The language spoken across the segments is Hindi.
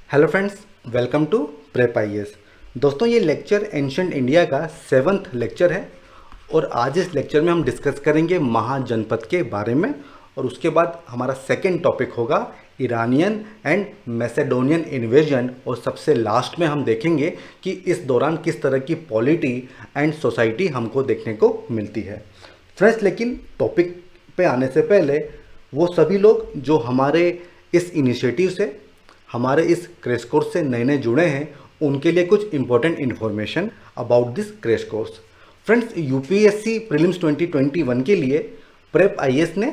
Hello friends, welcome to prep IAS. दोस्तों, ये लेक्चर एंशिएंट इंडिया का 7वां लेक्चर है और आज इस लेक्चर में हम डिस्कस करेंगे महाजनपद के बारे में। और उसके बाद हमारा सेकंड टॉपिक होगा ईरानियन एंड मैसेडोनियन इन्वेजन। और सबसे लास्ट में हम देखेंगे कि इस दौरान किस तरह की पॉलिटी एंड सोसाइटी हमको देखने को मिलती है। फ्रेंड्स, लेकिन टॉपिक पे आने से पहले वो सभी लोग जो हमारे इस इनिशिएटिव से, हमारे इस क्रैश कोर्स से नए नए जुड़े हैं, उनके लिए कुछ important information about this crash course. Friends, UPSC prelims 2021 के लिए प्रेप आईएएस ने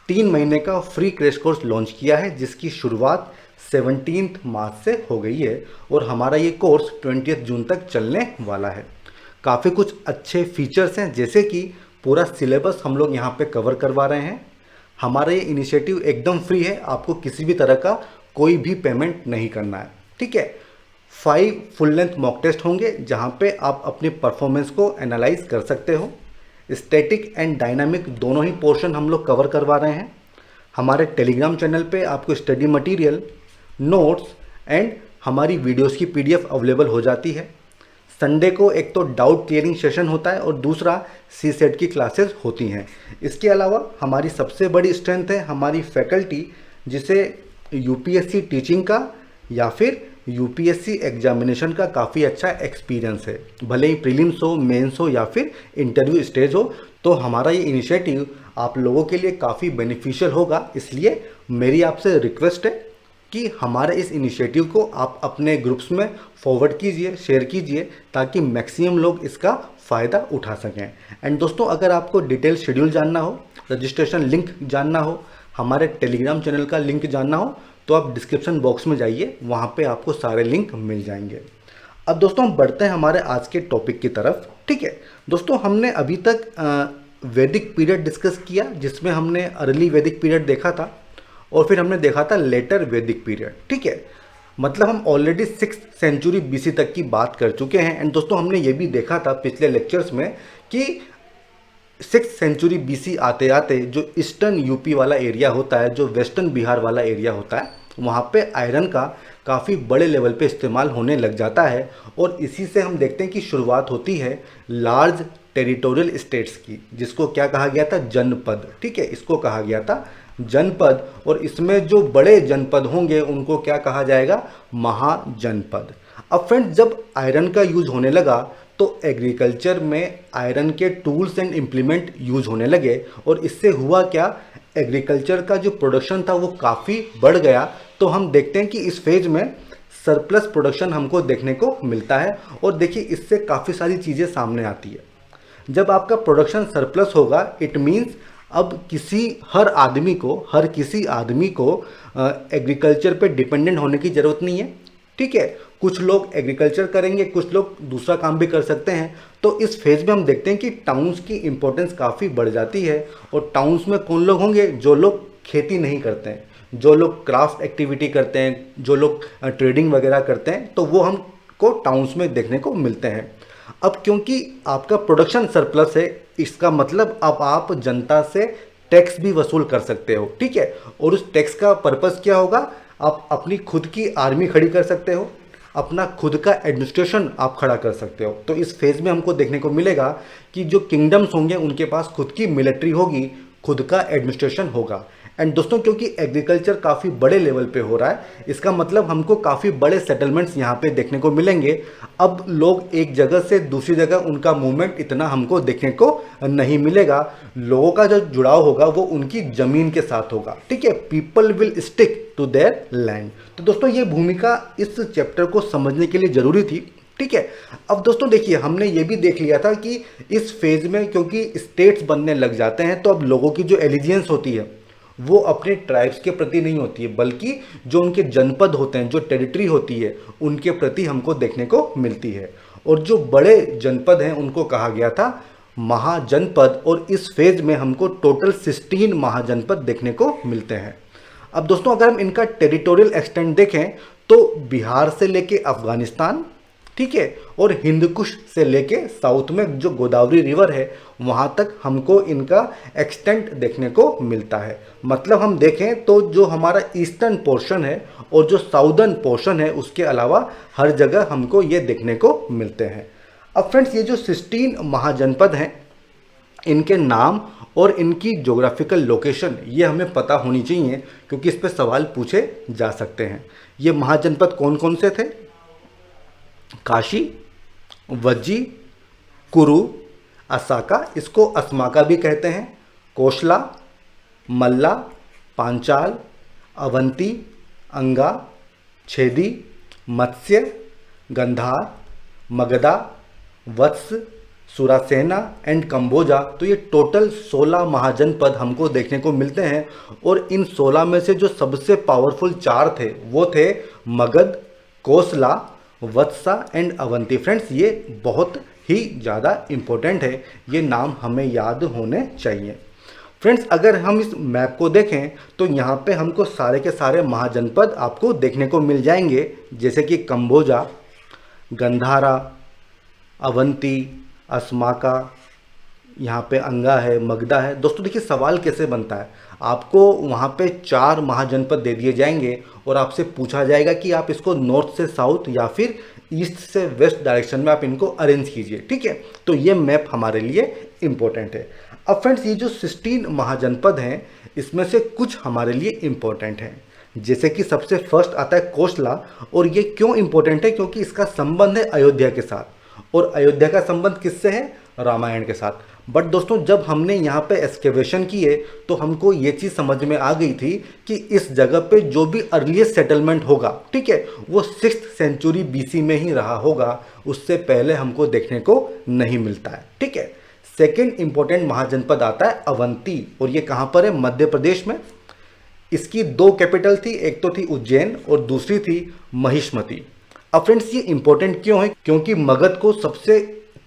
3 महीने का फ्री क्रैश कोर्स लॉन्च किया है, जिसकी शुरुआत 17 मार्च से हो गई है और हमारा ये कोर्स 20 जून तक चलने वाला है। काफ़ी कुछ अच्छे फीचर्स हैं, जैसे कि पूरा सिलेबस हम लोग यहाँ पे कवर करवा रहे हैं। हमारा ये इनिशिएटिव एकदम फ्री है, आपको किसी भी तरह का कोई भी पेमेंट नहीं करना है। ठीक है। 5 फुल लेंथ मॉक टेस्ट होंगे, जहाँ पे आप अपनी परफॉर्मेंस को एनालाइज कर सकते हो। स्टैटिक एंड डायनामिक दोनों ही पोर्शन हम लोग कवर करवा रहे हैं। हमारे टेलीग्राम चैनल पे आपको स्टडी मटेरियल, नोट्स एंड हमारी वीडियोस की पीडीएफ अवेलेबल हो जाती है। संडे को एक तो डाउट क्लियरिंग सेशन होता है और दूसरा सी सेट की क्लासेस होती हैं। इसके अलावा हमारी सबसे बड़ी स्ट्रेंथ है हमारी फैकल्टी, जिसे यूपीएससी टीचिंग का या फिर यूपीएससी एग्जामिनेशन का काफ़ी अच्छा एक्सपीरियंस है। भले ही प्रीलिम्स हो, मेंस हो या फिर इंटरव्यू स्टेज हो, तो हमारा ये इनिशिएटिव आप लोगों के लिए काफ़ी बेनिफिशियल होगा। इसलिए मेरी आपसे रिक्वेस्ट है कि हमारे इस इनिशिएटिव को आप अपने ग्रुप्स में फॉरवर्ड कीजिए, शेयर कीजिए, ताकि मैक्सिमम लोग इसका फ़ायदा उठा सकें। एंड दोस्तों, अगर आपको डिटेल शेड्यूल जानना हो, रजिस्ट्रेशन लिंक जानना हो, हमारे टेलीग्राम चैनल का लिंक जानना हो, तो आप डिस्क्रिप्शन बॉक्स में जाइए, वहाँ पे आपको सारे लिंक मिल जाएंगे। अब दोस्तों, हम बढ़ते हैं हमारे आज के टॉपिक की तरफ। ठीक है दोस्तों, हमने अभी तक वैदिक पीरियड डिस्कस किया, जिसमें हमने अर्ली वैदिक पीरियड देखा था और फिर हमने देखा था लेटर वैदिक पीरियड। ठीक है, मतलब हम ऑलरेडी 6th सेंचुरी बीसी तक की बात कर चुके हैं। एंड दोस्तों, हमने ये भी देखा था पिछले लेक्चर्स में कि 6th सेंचुरी बीसी आते आते जो ईस्टर्न यूपी वाला एरिया होता है, जो वेस्टर्न बिहार वाला एरिया होता है, वहाँ पे आयरन का काफ़ी बड़े लेवल पे इस्तेमाल होने लग जाता है। और इसी से हम देखते हैं कि शुरुआत होती है लार्ज टेरिटोरियल स्टेट्स की, जिसको क्या कहा गया था, जनपद। ठीक है, इसको कहा गया था जनपद। और इसमें जो बड़े जनपद होंगे उनको क्या कहा जाएगा, महाजनपद। अब फ्रेंड्स, जब आयरन का यूज होने लगा तो एग्रीकल्चर में आयरन के टूल्स एंड इम्प्लीमेंट यूज होने लगे और इससे हुआ क्या, एग्रीकल्चर का जो प्रोडक्शन था वो काफ़ी बढ़ गया। तो हम देखते हैं कि इस फेज में सरप्लस प्रोडक्शन हमको देखने को मिलता है। और देखिए, इससे काफ़ी सारी चीज़ें सामने आती है। जब आपका प्रोडक्शन सरप्लस होगा, इट मीन्स अब हर किसी आदमी को एग्रीकल्चर पे डिपेंडेंट होने की ज़रूरत नहीं है। ठीक है, कुछ लोग एग्रीकल्चर करेंगे, कुछ लोग दूसरा काम भी कर सकते हैं। तो इस फेज में हम देखते हैं कि टाउन्स की इंपॉर्टेंस काफ़ी बढ़ जाती है। और टाउन्स में कौन लोग होंगे, जो लोग खेती नहीं करते हैं, जो लोग क्राफ्ट एक्टिविटी करते हैं, जो लोग ट्रेडिंग वगैरह करते हैं, तो वो हमको टाउन्स में देखने को मिलते हैं। अब क्योंकि आपका प्रोडक्शन सरप्लस है, इसका मतलब अब आप जनता से टैक्स भी वसूल कर सकते हो। ठीक है, और उस टैक्स का पर्पस क्या होगा, आप अपनी खुद की आर्मी खड़ी कर सकते हो, अपना खुद का एडमिनिस्ट्रेशन आप खड़ा कर सकते हो। तो इस फेज में हमको देखने को मिलेगा कि जो किंगडम्स होंगे उनके पास खुद की मिलिट्री होगी, खुद का एडमिनिस्ट्रेशन होगा। एंड दोस्तों, क्योंकि एग्रीकल्चर काफ़ी बड़े लेवल पे हो रहा है, इसका मतलब हमको काफ़ी बड़े सेटलमेंट्स यहाँ पे देखने को मिलेंगे। अब लोग एक जगह से दूसरी जगह, उनका मूवमेंट इतना हमको देखने को नहीं मिलेगा। लोगों का जो जुड़ाव होगा वो उनकी ज़मीन के साथ होगा। ठीक है, people will stick to their land. तो दोस्तों, ये भूमिका इस चैप्टर को समझने के लिए ज़रूरी थी। ठीक है, अब दोस्तों देखिए, हमने ये भी देख लिया था कि इस फेज में क्योंकि स्टेट्स बनने लग जाते हैं, तो अब लोगों की जो एलिजियंस होती है वो अपने ट्राइब्स के प्रति नहीं होती है, बल्कि जो उनके जनपद होते हैं, जो टेरिटरी होती है, उनके प्रति हमको देखने को मिलती है। और जो बड़े जनपद हैं उनको कहा गया था महाजनपद। और इस फेज में हमको टोटल 16 महाजनपद देखने को मिलते हैं। अब दोस्तों, अगर हम इनका टेरिटोरियल एक्सटेंट देखें तो बिहार से लेके अफगानिस्तान, ठीक है। और हिंदकुश से लेके साउथ में जो गोदावरी रिवर है वहाँ तक हमको इनका एक्सटेंट देखने को मिलता है। मतलब हम देखें तो जो हमारा ईस्टर्न पोर्शन है और जो साउदर्न पोर्शन है उसके अलावा हर जगह हमको ये देखने को मिलते हैं। अब फ्रेंड्स ये जो 16 महाजनपद हैं इनके नाम और इनकी ज्योग्राफिकल लोकेशन ये हमें पता होनी चाहिए, क्योंकि इस पर सवाल पूछे जा सकते हैं। ये महाजनपद कौन कौन से थे? काशी, वज्जी, कुरु, असाका, इसको अस्माका भी कहते हैं, कोशला, मल्ला, पांचाल, अवंती, अंगा, छेदी, मत्स्य, गंधार, मगधा, वत्स, सुरासेना एंड कंबोजा। तो ये टोटल 16 महाजनपद हमको देखने को मिलते हैं। और इन 16 में से जो सबसे पावरफुल 4 थे वो थे मगध, कोसला, वत्सा एंड अवंती। फ्रेंड्स ये बहुत ही ज़्यादा इम्पोर्टेंट है, ये नाम हमें याद होने चाहिए। फ्रेंड्स अगर हम इस मैप को देखें तो यहाँ पे हमको सारे के सारे महाजनपद आपको देखने को मिल जाएंगे, जैसे कि कंबोजा, गंधारा, अवंती, अस्माका, यहाँ पे अंगा है, मगधा है। दोस्तों देखिए सवाल कैसे बनता है, आपको वहाँ पे 4 महाजनपद दे दिए जाएंगे और आपसे पूछा जाएगा कि आप इसको नॉर्थ से साउथ या फिर ईस्ट से वेस्ट डायरेक्शन में आप इनको अरेंज कीजिए, ठीक है। तो ये मैप हमारे लिए इम्पोर्टेंट है। अब फ्रेंड्स ये जो 16 महाजनपद हैं इसमें से कुछ हमारे लिए इम्पोर्टेंट हैं, जैसे कि सबसे फर्स्ट आता है कोसला। और ये क्यों इम्पोर्टेंट है? क्योंकि इसका संबंध है अयोध्या के साथ, और अयोध्या का संबंध किससे है? रामायण के साथ। बट दोस्तों जब हमने यहाँ पे एक्सकेवेशन किए तो हमको ये चीज़ समझ में आ गई थी कि इस जगह पे जो भी अर्लीस्ट सेटलमेंट होगा, ठीक है, वो 6th सेंचुरी BC में ही रहा होगा, उससे पहले हमको देखने को नहीं मिलता है, ठीक है। सेकेंड इंपॉर्टेंट महाजनपद आता है अवंती, और ये कहाँ पर है? मध्य प्रदेश में। इसकी 2 कैपिटल थी, एक तो थी उज्जैन और दूसरी थी महिष्मती। अब फ्रेंड्स ये इंपॉर्टेंट क्यों है? क्योंकि मगध को सबसे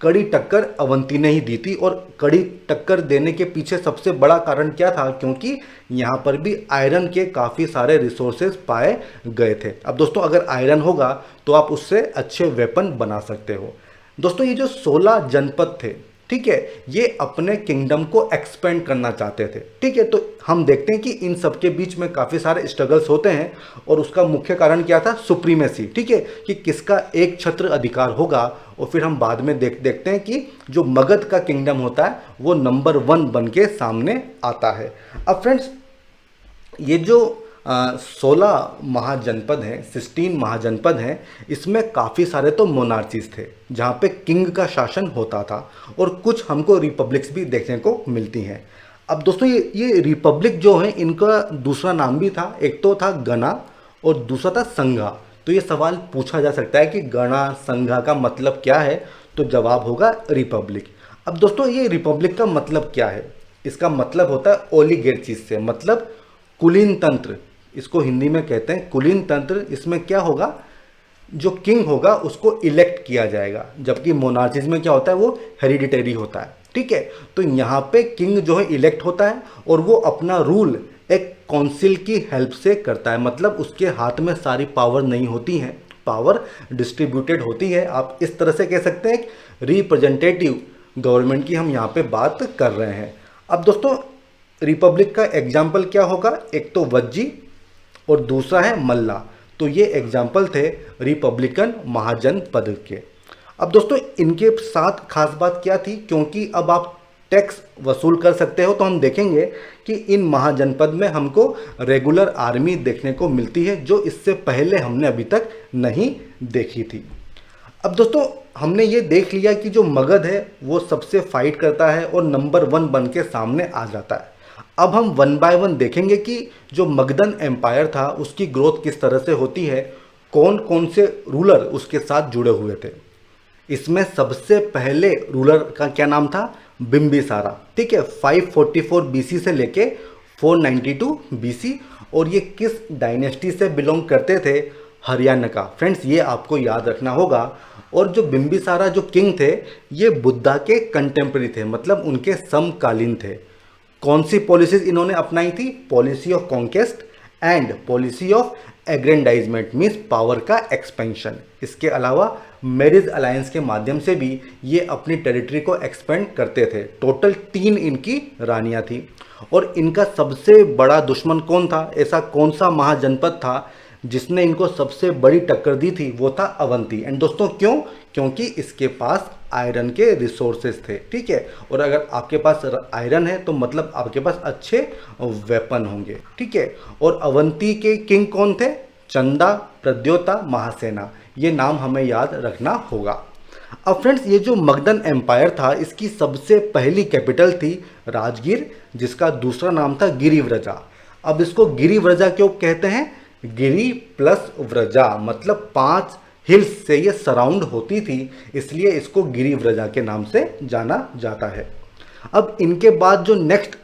कड़ी टक्कर अवंती ने ही दी थी, और कड़ी टक्कर देने के पीछे सबसे बड़ा कारण क्या था? क्योंकि यहाँ पर भी आयरन के काफ़ी सारे रिसोर्सेज पाए गए थे। अब दोस्तों अगर आयरन होगा तो आप उससे अच्छे वेपन बना सकते हो। दोस्तों ये जो 16 जनपद थे, ठीक है, ये अपने किंगडम को एक्सपेंड करना चाहते थे, ठीक है। तो हम देखते हैं कि इन सब के बीच में काफ़ी सारे स्ट्रगल्स होते हैं, और उसका मुख्य कारण क्या था? सुप्रीमेसी, ठीक है, कि किसका एक छत्र अधिकार होगा। और फिर हम बाद में देखते हैं कि जो मगध का किंगडम होता है वो नंबर 1 बन के सामने आता है। अब फ्रेंड्स ये जो 16 महाजनपद हैं, 16 महाजनपद हैं, इसमें काफ़ी सारे तो मोनार्चीज थे जहाँ पे किंग का शासन होता था, और कुछ हमको रिपब्लिक्स भी देखने को मिलती हैं। अब दोस्तों ये रिपब्लिक जो है इनका दूसरा नाम भी था, एक तो था गणा और दूसरा था संघा। तो ये सवाल पूछा जा सकता है कि गणा संघा का मतलब क्या है? तो जवाब होगा रिपब्लिक। अब दोस्तों ये रिपब्लिक का मतलब क्या है? इसका मतलब होता है ओलिगेर्चीज से, मतलब कुलीन तंत्र, इसको हिंदी में कहते हैं कुलीन तंत्र। इसमें क्या होगा? जो किंग होगा उसको इलेक्ट किया जाएगा, जबकि मोनार्चीज में क्या होता है? वो हेरिडिटरी होता है, ठीक है। तो यहाँ पे किंग जो है इलेक्ट होता है और वो अपना रूल एक काउंसिल की हेल्प से करता है, मतलब उसके हाथ में सारी पावर नहीं होती है, पावर डिस्ट्रीब्यूटेड होती है। आप इस तरह से कह सकते हैं रिप्रेजेंटेटिव गवर्नमेंट की हम यहाँ पे बात कर रहे हैं। अब दोस्तों रिपब्लिक का एग्जाम्पल क्या होगा? एक तो वज्जी और दूसरा है मल्ला। तो ये एग्जाम्पल थे रिपब्लिकन महाजनपद के। अब दोस्तों इनके साथ खास बात क्या थी? क्योंकि अब आप टैक्स वसूल कर सकते हो, तो हम देखेंगे कि इन महाजनपद में हमको रेगुलर आर्मी देखने को मिलती है, जो इससे पहले हमने अभी तक नहीं देखी थी। अब दोस्तों हमने ये देख लिया कि जो मगध है वो सबसे फाइट करता है और नंबर 1 बन के सामने आ जाता है। अब हम 1 बाय 1 देखेंगे कि जो मगधन एम्पायर था उसकी ग्रोथ किस तरह से होती है, कौन कौन से रूलर उसके साथ जुड़े हुए थे। इसमें सबसे पहले रूलर का क्या नाम था? बिम्बिसारा, ठीक है, 544 BC से लेके 492 BC। और ये किस डायनेस्टी से बिलोंग करते थे? हरियाणा का। फ्रेंड्स ये आपको याद रखना होगा। और जो बिम्बिसारा जो किंग थे ये बुद्धा के कंटेम्प्रेरी थे, मतलब उनके समकालीन थे। कौन सी पॉलिसीज इन्होंने अपनाई थी? Policy of conquest and policy of aggrandizement means power का एक्सपेंशन। इसके अलावा मैरिज अलायंस के माध्यम से भी ये अपनी टेरिटरी को एक्सपेंड करते थे। टोटल 3 इनकी रानियां थी और इनका सबसे बड़ा दुश्मन कौन था, ऐसा कौन सा महाजनपद था जिसने इनको सबसे बड़ी टक्कर दी थी, वो था अवंती। एंड दोस्तों क्यों? क्योंकि इसके पास आयरन के रिसोर्सेज थे, ठीक है। और अगर आपके पास आयरन है तो मतलब आपके पास अच्छे वेपन होंगे, ठीक है। और अवंती के किंग कौन थे? चंदा, प्रद्योता, महासेना। ये नाम हमें याद रखना होगा। अब फ्रेंड्स, ये जो मगधन एम्पायर था इसकी सबसे पहली कैपिटल थी राजगीर, जिसका दूसरा नाम था गिरिव्रजा। अब इसको गिरिव्रजा क्यों कहते हैं? गिरी प्लस व्रजा मतलब 5 हिल्स से ये सराउंड होती थी, इसलिए इसको गिरिव्रजा के नाम से जाना जाता है। अब इनके बाद जो नेक्स्ट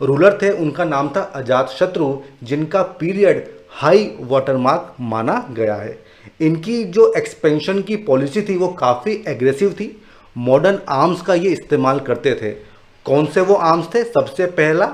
रूलर थे उनका नाम था अजातशत्रु, जिनका पीरियड हाई वाटरमार्क माना गया है। इनकी जो एक्सपेंशन की पॉलिसी थी वो काफ़ी एग्रेसिव थी। मॉडर्न आर्म्स का ये इस्तेमाल करते थे। कौन से वो आर्म्स थे? सबसे पहला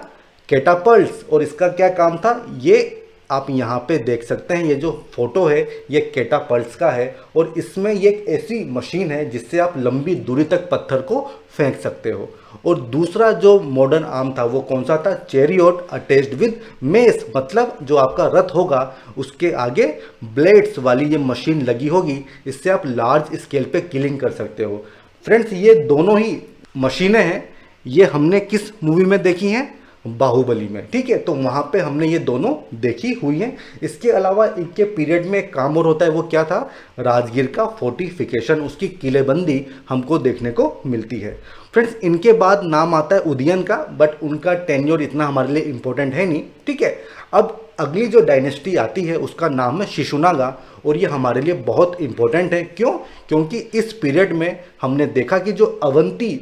कैटापल्ट्स। और इसका क्या काम था? ये आप यहाँ पे देख सकते हैं, ये जो फोटो है ये कैटापल्ट्स का है और इसमें ये एक ऐसी मशीन है जिससे आप लंबी दूरी तक पत्थर को फेंक सकते हो। और दूसरा जो मॉडर्न आर्म था वो कौन सा था? चैरियट अटैच्ड विद मेस, मतलब जो आपका रथ होगा उसके आगे ब्लेड्स वाली ये मशीन लगी होगी, इससे आप लार्ज स्केल पे किलिंग कर सकते हो। फ्रेंड्स, ये दोनों ही मशीनें हैं, ये हमने किस मूवी में देखी हैं? बाहुबली में, ठीक है। तो वहाँ पे हमने ये दोनों देखी हुई हैं। इसके अलावा इनके पीरियड में एक काम और होता है, वो क्या था? राजगीर का फोर्टिफिकेशन, उसकी किलेबंदी हमको देखने को मिलती है। फ्रेंड्स, इनके बाद नाम आता है उदयन का, बट उनका टेन्योर इतना हमारे लिए इंपॉर्टेंट है नहीं, ठीक है। अब अगली जो डायनेस्टी आती है उसका नाम है शिशुनागा और ये हमारे लिए बहुत इंपॉर्टेंट है। क्यों? क्योंकि इस पीरियड में हमने देखा कि जो अवंती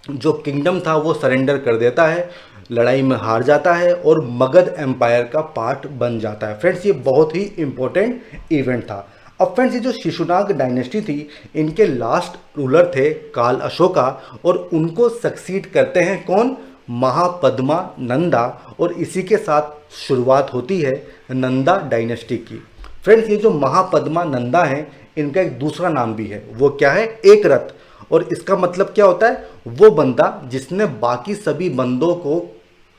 जो किंगडम था वो सरेंडर कर देता है, लड़ाई में हार जाता है और मगध एम्पायर का पार्ट बन जाता है। फ्रेंड्स, ये बहुत ही इंपॉर्टेंट इवेंट था। अब फ्रेंड्स, ये जो शिशुनाग डायनेस्टी थी इनके लास्ट रूलर थे काल अशोका और उनको सक्सीड करते हैं कौन? महापद्मा नंदा। और इसी के साथ शुरुआत होती है नंदा डायनेस्टी की। फ्रेंड्स, ये जो महापद्मा नंदा है इनका एक दूसरा नाम भी है, वो क्या है? एक रथ। और इसका मतलब क्या होता है? वो बंदा जिसने बाकी सभी बंदों को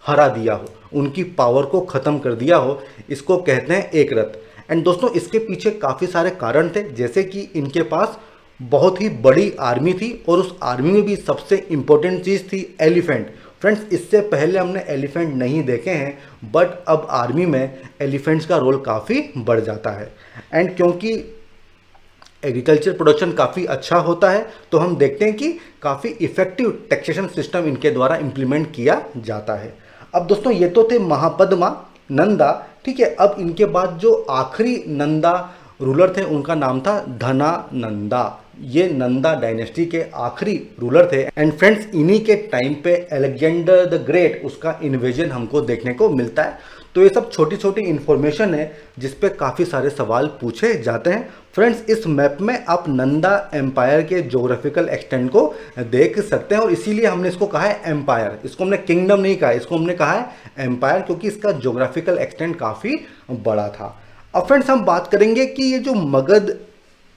हरा दिया हो, उनकी पावर को ख़त्म कर दिया हो, इसको कहते हैं एक रथ। एंड दोस्तों, इसके पीछे काफ़ी सारे कारण थे, जैसे कि इनके पास बहुत ही बड़ी आर्मी थी और उस आर्मी में भी सबसे इम्पोर्टेंट चीज़ थी एलिफेंट। फ्रेंड्स, इससे पहले हमने एलिफेंट नहीं देखे हैं, बट अब आर्मी में एलिफेंट्स का रोल काफ़ी बढ़ जाता है। एंड क्योंकि एग्रीकल्चर प्रोडक्शन काफ़ी अच्छा होता है तो हम देखते हैं कि काफ़ी इफेक्टिव टैक्सेशन सिस्टम इनके द्वारा इम्प्लीमेंट किया जाता है। अब दोस्तों, ये तो थे महापद्मा नंदा, ठीक है। अब इनके बाद जो आखिरी नंदा रूलर थे उनका नाम था धनानंदा। ये नंदा डायनेस्टी के आखिरी रूलर थे। एंड फ्रेंड्स, इन्हीं के टाइम पे अलेक्जेंडर द ग्रेट उसका इन्वेजन हमको देखने को मिलता है। तो ये सब छोटी छोटी इन्फॉर्मेशन है जिस पे काफ़ी सारे सवाल पूछे जाते हैं। फ्रेंड्स, इस मैप में आप नंदा एम्पायर के ज्योग्राफिकल एक्सटेंट को देख सकते हैं और इसीलिए हमने इसको कहा है एम्पायर। इसको हमने किंगडम नहीं कहा, इसको हमने कहा है एम्पायर, क्योंकि इसका ज्योग्राफिकल एक्सटेंट काफ़ी बड़ा था। अब फ्रेंड्स, हम बात करेंगे कि ये जो मगध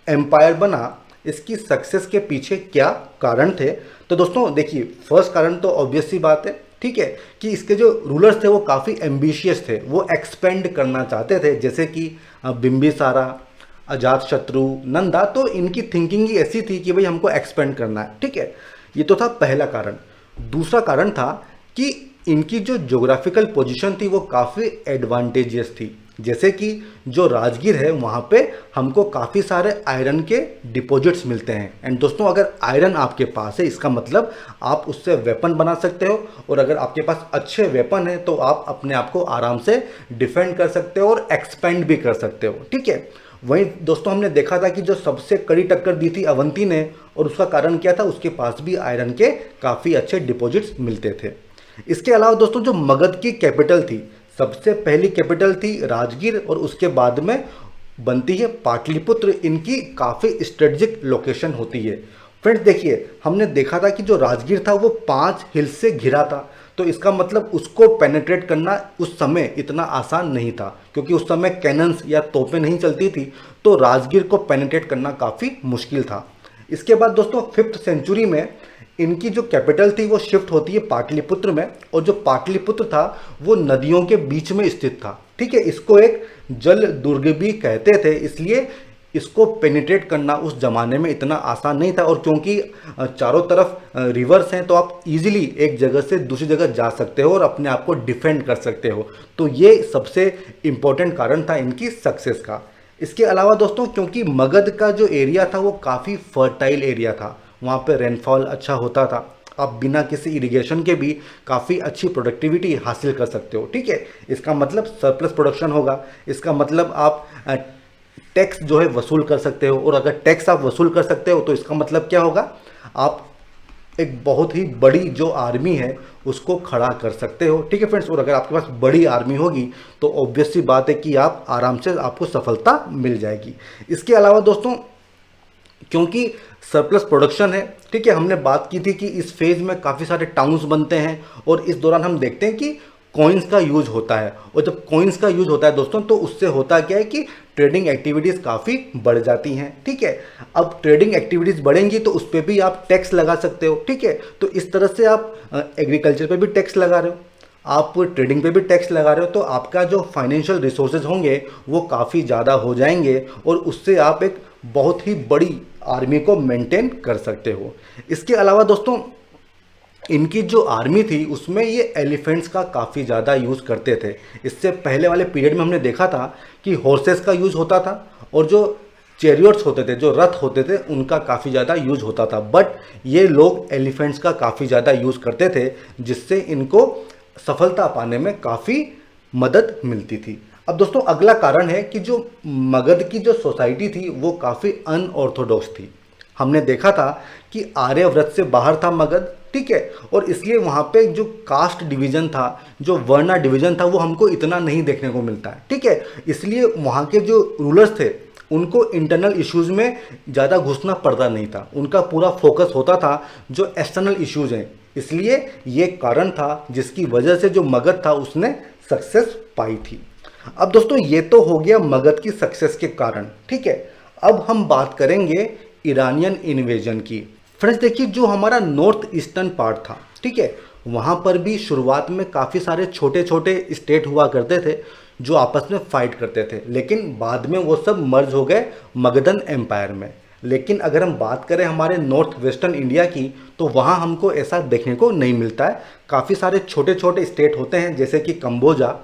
एम्पायर बना इसकी सक्सेस के पीछे क्या कारण थे। तो दोस्तों देखिए, फर्स्ट कारण तो ऑब्वियस सी बात है, ठीक है, कि इसके जो रूलर्स थे वो काफ़ी एम्बिशियस थे, वो एक्सपेंड करना चाहते थे, जैसे कि बिंबिसारा, अजातशत्रु, नंदा। तो इनकी थिंकिंग ही ऐसी थी कि भाई हमको एक्सपेंड करना है, ठीक है। ये तो था पहला कारण। दूसरा कारण था कि इनकी जो ज्योग्राफिकल पोजीशन थी वो काफ़ी एडवांटेजियस थी, जैसे कि जो राजगीर है वहाँ पे हमको काफ़ी सारे आयरन के डिपॉजिट्स मिलते हैं। एंड दोस्तों, अगर आयरन आपके पास है इसका मतलब आप उससे वेपन बना सकते हो, और अगर आपके पास अच्छे वेपन है तो आप अपने आप को आराम से डिफेंड कर सकते हो और एक्सपेंड भी कर सकते हो, ठीक है। वहीं दोस्तों, हमने देखा था कि जो सबसे कड़ी टक्कर दी थी अवंती ने, और उसका कारण क्या था? उसके पास भी आयरन के काफ़ी अच्छे डिपॉजिट्स मिलते थे। इसके अलावा दोस्तों, जो मगध की कैपिटल थी, सबसे पहली कैपिटल थी राजगीर और उसके बाद में बनती है पाटलिपुत्र। इनकी काफ़ी स्ट्रेटजिक लोकेशन होती है। फ्रेंड्स देखिए, हमने देखा था कि जो राजगीर था वो 5 हिल्स से घिरा था, तो इसका मतलब उसको पेनेट्रेट करना उस समय इतना आसान नहीं था, क्योंकि उस समय कैनन्स या तोपें नहीं चलती थी, तो राजगीर को पेनेट्रेट करना काफ़ी मुश्किल था। इसके बाद दोस्तों 5th सेंचुरी में इनकी जो कैपिटल थी वो शिफ्ट होती है पाटलिपुत्र में, और जो पाटलिपुत्र था वो नदियों के बीच में स्थित था। ठीक है, इसको एक जल दुर्ग भी कहते थे, इसलिए इसको पेनिट्रेट करना उस ज़माने में इतना आसान नहीं था। और क्योंकि चारों तरफ रिवर्स हैं, तो आप इजीली एक जगह से दूसरी जगह जा सकते हो और अपने आप को डिफेंड कर सकते हो। तो ये सबसे इम्पोर्टेंट कारण था इनकी सक्सेस का। इसके अलावा दोस्तों, क्योंकि मगध का जो एरिया था वो काफ़ी फर्टाइल एरिया था, वहाँ पे रेनफॉल अच्छा होता था, आप बिना किसी इरिगेशन के भी काफ़ी अच्छी प्रोडक्टिविटी हासिल कर सकते हो। ठीक है, इसका मतलब सरप्लस प्रोडक्शन होगा, इसका मतलब आप टैक्स जो है वसूल कर सकते हो, और अगर टैक्स आप वसूल कर सकते हो तो इसका मतलब क्या होगा, आप एक बहुत ही बड़ी जो आर्मी है उसको खड़ा कर सकते हो। ठीक है फ्रेंड्स, और अगर आपके पास बड़ी आर्मी होगी तो ऑब्वियस सी बात है कि आप आराम से आपको सफलता मिल जाएगी। इसके अलावा दोस्तों, क्योंकि सरप्लस प्रोडक्शन है, ठीक है, हमने बात की थी कि इस फेज में काफ़ी सारे टाउन्स बनते हैं, और इस दौरान हम देखते हैं कि कॉइन्स का यूज होता है, और जब कॉइन्स का यूज होता है दोस्तों तो उससे होता क्या है कि ट्रेडिंग एक्टिविटीज़ काफ़ी बढ़ जाती हैं। ठीक है, अब ट्रेडिंग एक्टिविटीज़ बढ़ेंगी तो उस पर भी आप टैक्स लगा सकते हो। ठीक है, तो इस तरह से आप एग्रीकल्चर पे भी टैक्स लगा रहे हो, आप ट्रेडिंग पे भी टैक्स लगा रहे हो, तो आपका जो फाइनेंशियल रिसोर्सेज होंगे वो काफ़ी ज़्यादा हो जाएंगे, और उससे आप एक बहुत ही बड़ी आर्मी को मेंटेन कर सकते हो। इसके अलावा दोस्तों, इनकी जो आर्मी थी उसमें ये एलिफेंट्स का काफ़ी ज़्यादा यूज़ करते थे। इससे पहले वाले पीरियड में हमने देखा था कि हॉर्सेस का यूज़ होता था, और जो चैरियट्स होते थे, जो रथ होते थे, उनका काफ़ी ज़्यादा यूज़ होता था, बट ये लोग एलिफेंट्स का काफ़ी ज़्यादा यूज़ करते थे, जिससे इनको सफलता पाने में काफ़ी मदद मिलती थी। अब दोस्तों अगला कारण है कि जो मगध की जो सोसाइटी थी वो काफ़ी अनऑर्थोडॉक्स थी। हमने देखा था कि आर्यव्रत से बाहर था मगध, ठीक है, और इसलिए वहाँ पे जो कास्ट डिवीजन था, जो वर्णा डिवीजन था, वो हमको इतना नहीं देखने को मिलता है। ठीक है, इसलिए वहाँ के जो रूलर्स थे उनको इंटरनल इश्यूज़ में ज़्यादा घुसना पड़ता नहीं था, उनका पूरा फोकस होता था जो एक्सटर्नल इश्यूज़ हैं। इसलिए ये कारण था जिसकी वजह से जो मगध था उसने सक्सेस पाई थी। अब दोस्तों ये तो हो गया मगध की सक्सेस के कारण। ठीक है, अब हम बात करेंगे ईरानियन इन्वेजन की। फ्रेंड्स देखिए, जो हमारा नॉर्थ ईस्टर्न पार्ट था, ठीक है, वहाँ पर भी शुरुआत में काफ़ी सारे छोटे छोटे स्टेट हुआ करते थे जो आपस में फाइट करते थे, लेकिन बाद में वो सब मर्ज हो गए मगधन एम्पायर में। लेकिन अगर हम बात करें हमारे नॉर्थ वेस्टर्न इंडिया की, तो वहाँ हमको ऐसा देखने को नहीं मिलता है। काफ़ी सारे छोटे छोटे स्टेट होते हैं, जैसे कि कंबोजा,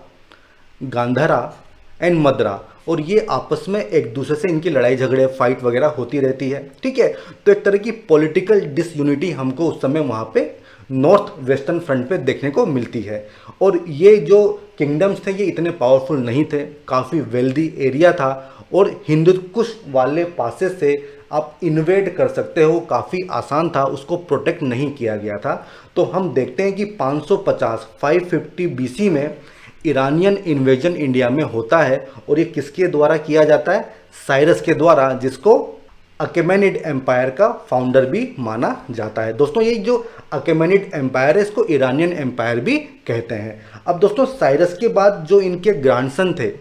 गांधारा एंड मद्रा, और ये आपस में एक दूसरे से इनकी लड़ाई झगड़े फाइट वगैरह होती रहती है। ठीक है, तो एक तरह की पॉलिटिकल डिसयूनिटी हमको उस समय वहाँ पे नॉर्थ वेस्टर्न फ्रंट पे देखने को मिलती है। और ये जो किंगडम्स थे ये इतने पावरफुल नहीं थे, काफ़ी वेल्दी एरिया था, और हिंदुकुश वाले पासे से आप इन्वेड कर सकते हो, काफ़ी आसान था, उसको प्रोटेक्ट नहीं किया गया था। तो हम देखते हैं कि 550 BC में ईरानियन इन्वेजन इंडिया में होता है, और ये किसके द्वारा किया जाता है, साइरस के द्वारा, जिसको अकेमेनिड एम्पायर का फाउंडर भी माना जाता है। दोस्तों ये जो अकेमेनिड एम्पायर है इसको ईरानियन एम्पायर भी कहते हैं। अब दोस्तों साइरस के बाद जो इनके ग्रैंडसन थे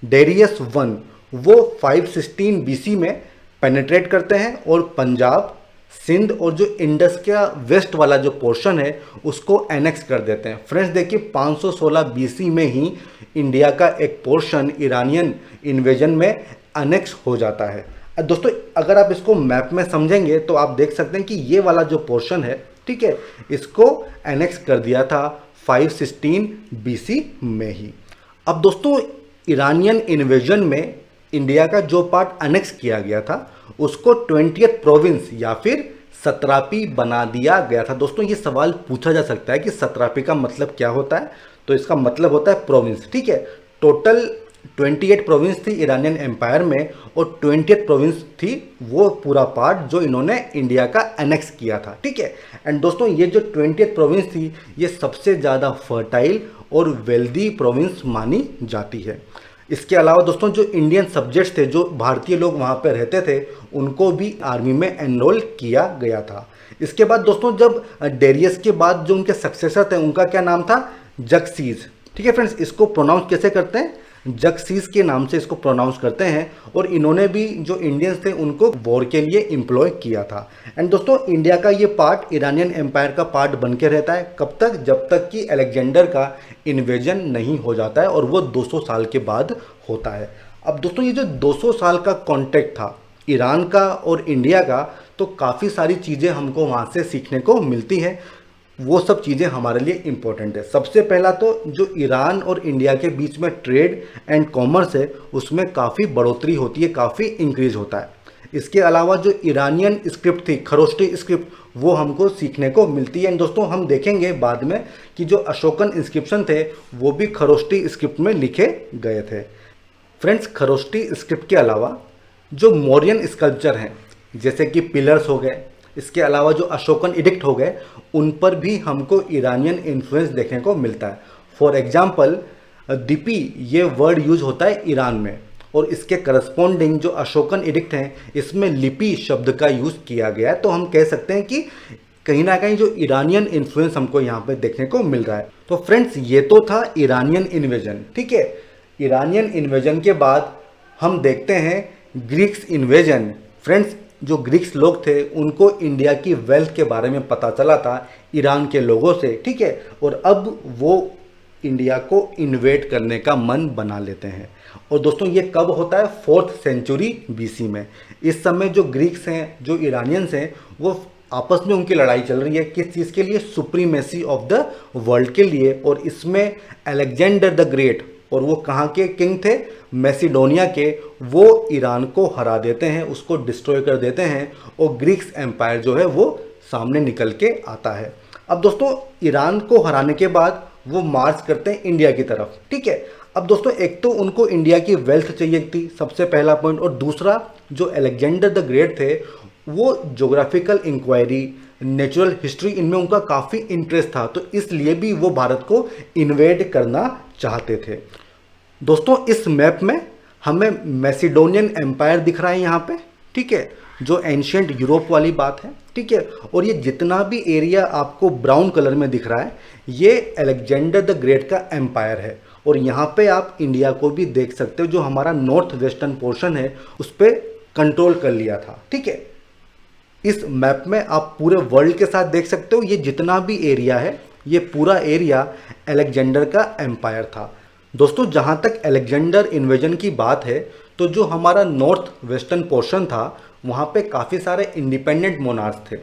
डेरियस वन, वो 516 BC में पेनिट्रेट करते हैं और पंजाब, सिंध और जो इंडस का वेस्ट वाला जो पोर्शन है उसको एनेक्स कर देते हैं। फ्रेंड्स देखिए 516 BC में ही इंडिया का एक पोर्शन ईरानियन इन्वेजन में एनेक्स हो जाता है। दोस्तों अगर आप इसको मैप में समझेंगे तो आप देख सकते हैं कि ये वाला जो पोर्शन है, ठीक है, इसको एनेक्स कर दिया था 516 BC में ही। अब दोस्तों ईरानियन इन्वेजन में इंडिया का जो पार्ट एनेक्स किया गया था उसको 20th प्रोविंस या फिर सत्रापी बना दिया गया था। दोस्तों ये सवाल पूछा जा सकता है कि सत्रापी का मतलब क्या होता है, तो इसका मतलब होता है प्रोविंस। ठीक है, टोटल 28 प्रोविंस थी ईरानियन एम्पायर में, और 20th प्रोविंस थी वो पूरा पार्ट जो इन्होंने इंडिया का एनेक्स किया था। ठीक है, एंड दोस्तों ये जो 20th प्रोविंस थी ये सबसे ज़्यादा फर्टाइल और वेल्दी प्रोविंस मानी जाती है। इसके अलावा दोस्तों जो इंडियन सब्जेक्ट्स थे, जो भारतीय लोग वहाँ पे रहते थे, उनको भी आर्मी में एनरोल किया गया था। इसके बाद दोस्तों जब डेरियस के बाद जो उनके सक्सेसर थे उनका क्या नाम था, जगसीज। ठीक है फ्रेंड्स, इसको प्रोनाउंस कैसे करते हैं, जगसीज के नाम से इसको प्रोनाउंस करते हैं। और इन्होंने भी जो इंडियंस थे उनको वॉर के लिए एम्प्लॉय किया था। एंड दोस्तों इंडिया का ये पार्ट ईरानियन एम्पायर का पार्ट बन के रहता है, कब तक, जब तक कि अलेक्जेंडर का इन्वेजन नहीं हो जाता है, और वो 200 साल के बाद होता है। अब दोस्तों ये जो 200 साल का कॉन्टेक्ट था ईरान का और इंडिया का, तो काफ़ी सारी चीज़ें हमको वहाँ से सीखने को मिलती है। वो सब चीज़ें हमारे लिए इम्पोर्टेंट है। सबसे पहला तो जो ईरान और इंडिया के बीच में ट्रेड एंड कॉमर्स है उसमें काफ़ी बढ़ोतरी होती है, काफ़ी इंक्रीज होता है। इसके अलावा जो ईरानियन स्क्रिप्ट थी, खरोष्टी स्क्रिप्ट, वो हमको सीखने को मिलती है। दोस्तों हम देखेंगे बाद में कि जो अशोकन इंस्क्रिप्शन थे वो भी खरोष्टी स्क्रिप्ट में लिखे गए थे। फ्रेंड्स, खरोष्टी स्क्रिप्ट के अलावा जो मौर्यन स्कल्पचर हैं, जैसे कि पिलर्स हो गए, इसके अलावा जो अशोकन एडिक्ट हो गए, उन पर भी हमको ईरानियन इन्फ्लुएंस देखने को मिलता है। फॉर एग्जाम्पल दीपी, ये वर्ड यूज होता है ईरान में, और इसके करस्पॉन्डिंग जो अशोकन एडिक्ट हैं इसमें लिपि शब्द का यूज़ किया गया है। तो हम कह सकते हैं कि कहीं ना कहीं जो ईरानियन इन्फ्लुएंस हमको यहाँ पे देखने को मिल रहा है। तो फ्रेंड्स ये तो था ईरानियन इन्वेजन। ठीक है, ईरानियन इन्वेजन के बाद हम देखते हैं ग्रीक्स इन्वेजन। फ्रेंड्स, जो ग्रीक्स लोग थे उनको इंडिया की वेल्थ के बारे में पता चला था ईरान के लोगों से। ठीक है, और अब वो इंडिया को इन्वेड करने का मन बना लेते हैं। और दोस्तों ये कब होता है, 4th सेंचुरी BC में। इस समय जो ग्रीक्स हैं, जो ईरानियंस हैं, वो आपस में उनकी लड़ाई चल रही है। किस चीज़ के लिए, सुप्रीमेसी ऑफ द वर्ल्ड के लिए। और इसमें अलेक्जेंडर द ग्रेट, और वो कहाँ के किंग थे, मैसिडोनिया के, वो ईरान को हरा देते हैं, उसको डिस्ट्रॉय कर देते हैं, और ग्रीक्स एम्पायर जो है वो सामने निकल के आता है। अब दोस्तों ईरान को हराने के बाद वो मार्च करते हैं इंडिया की तरफ। ठीक है, अब दोस्तों एक तो उनको इंडिया की वेल्थ चाहिए थी, सबसे पहला पॉइंट, और दूसरा जो अलेक्जेंडर द ग्रेट थे वो ज्योग्राफिकल इंक्वायरी, नेचुरल हिस्ट्री, इनमें उनका काफ़ी इंटरेस्ट था। तो इसलिए भी वो भारत को इन्वेड करना चाहते थे। दोस्तों इस मैप में हमें मैसिडोनियन एम्पायर दिख रहा है यहाँ पे। ठीक है, जो एंशियंट यूरोप वाली बात है। ठीक है, और ये जितना भी एरिया आपको ब्राउन कलर में दिख रहा है ये अलेक्जेंडर द ग्रेट का एम्पायर है। और यहाँ पे आप इंडिया को भी देख सकते हो, जो हमारा नॉर्थ वेस्टर्न पोर्शन है उस पर कंट्रोल कर लिया था। ठीक है, इस मैप में आप पूरे वर्ल्ड के साथ देख सकते हो, ये जितना भी एरिया है ये पूरा एरिया अलेक्जेंडर का एम्पायर था। दोस्तों जहाँ तक अलेक्जेंडर इन्वेजन की बात है, तो जो हमारा नॉर्थ वेस्टर्न पोर्शन था वहाँ पे काफ़ी सारे इंडिपेंडेंट मोनार्क्स थे,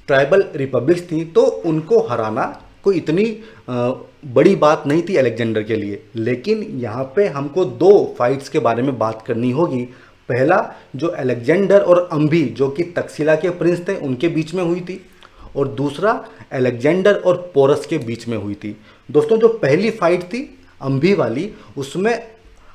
ट्राइबल रिपब्लिक्स थी, तो उनको हराना कोई इतनी बड़ी बात नहीं थी अलेक्जेंडर के लिए। लेकिन यहाँ पे हमको 2 फाइट्स के बारे में बात करनी होगी। पहला जो अलेक्जेंडर और अंभी, जो कि तक्षशिला के प्रिंस थे, उनके बीच में हुई थी, और दूसरा अलेक्जेंडर और पोरस के बीच में हुई थी। दोस्तों जो पहली फाइट थी अंभी वाली, उसमें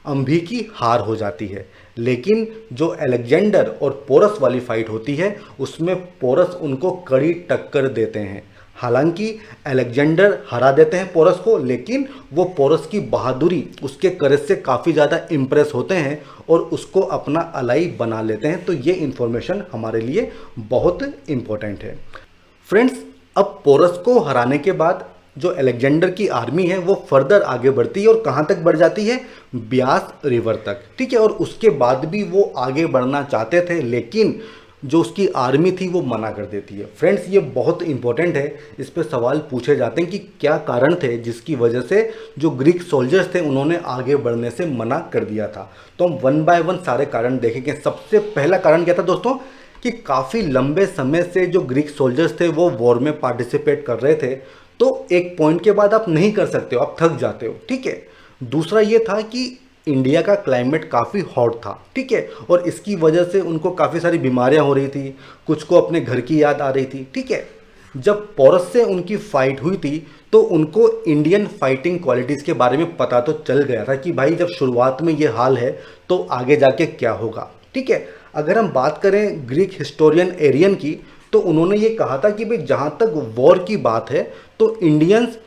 अंभी की हार हो जाती है, लेकिन जो अलेक्जेंडर और पोरस वाली फाइट होती है उसमें पोरस उनको कड़ी टक्कर देते हैं। हालांकि अलेक्जेंडर हरा देते हैं पोरस को, लेकिन वो पोरस की बहादुरी, उसके करेज से काफ़ी ज़्यादा इम्प्रेस होते हैं और उसको अपना अलाई बना लेते हैं। तो ये इन्फॉर्मेशन हमारे लिए बहुत इम्पोर्टेंट है। फ्रेंड्स, अब पोरस को हराने के बाद जो अलेक्जेंडर की आर्मी है वो फर्दर आगे बढ़ती है, और कहाँ तक बढ़ जाती है, ब्यास रिवर तक। ठीक है, और उसके बाद भी वो आगे बढ़ना चाहते थे, लेकिन जो उसकी आर्मी थी वो मना कर देती है। फ्रेंड्स ये बहुत इंपॉर्टेंट है, इस पर सवाल पूछे जाते हैं कि क्या कारण थे जिसकी वजह से जो ग्रीक सोल्जर्स थे उन्होंने आगे बढ़ने से मना कर दिया था। तो हम 1 बाय 1 सारे कारण देखेंगे। सबसे पहला कारण क्या था दोस्तों, कि काफ़ी लंबे समय से जो ग्रीक सोल्जर्स थे वो वॉर में पार्टिसिपेट कर रहे थे, तो एक पॉइंट के बाद आप नहीं कर सकते हो, आप थक जाते हो। ठीक है, दूसरा ये था कि इंडिया का क्लाइमेट काफ़ी हॉट था। ठीक है, और इसकी वजह से उनको काफ़ी सारी बीमारियां हो रही थी, कुछ को अपने घर की याद आ रही थी। ठीक है, जब पोरस से उनकी फाइट हुई थी तो उनको इंडियन फाइटिंग क्वालिटीज़ के बारे में पता तो चल गया था कि भाई जब शुरुआत में ये हाल है तो आगे जाके क्या होगा। ठीक है, अगर हम बात करें ग्रीक हिस्टोरियन एरियन की, तो उन्होंने ये कहा था कि भाई जहाँ तक वॉर की बात है तो इंडियंस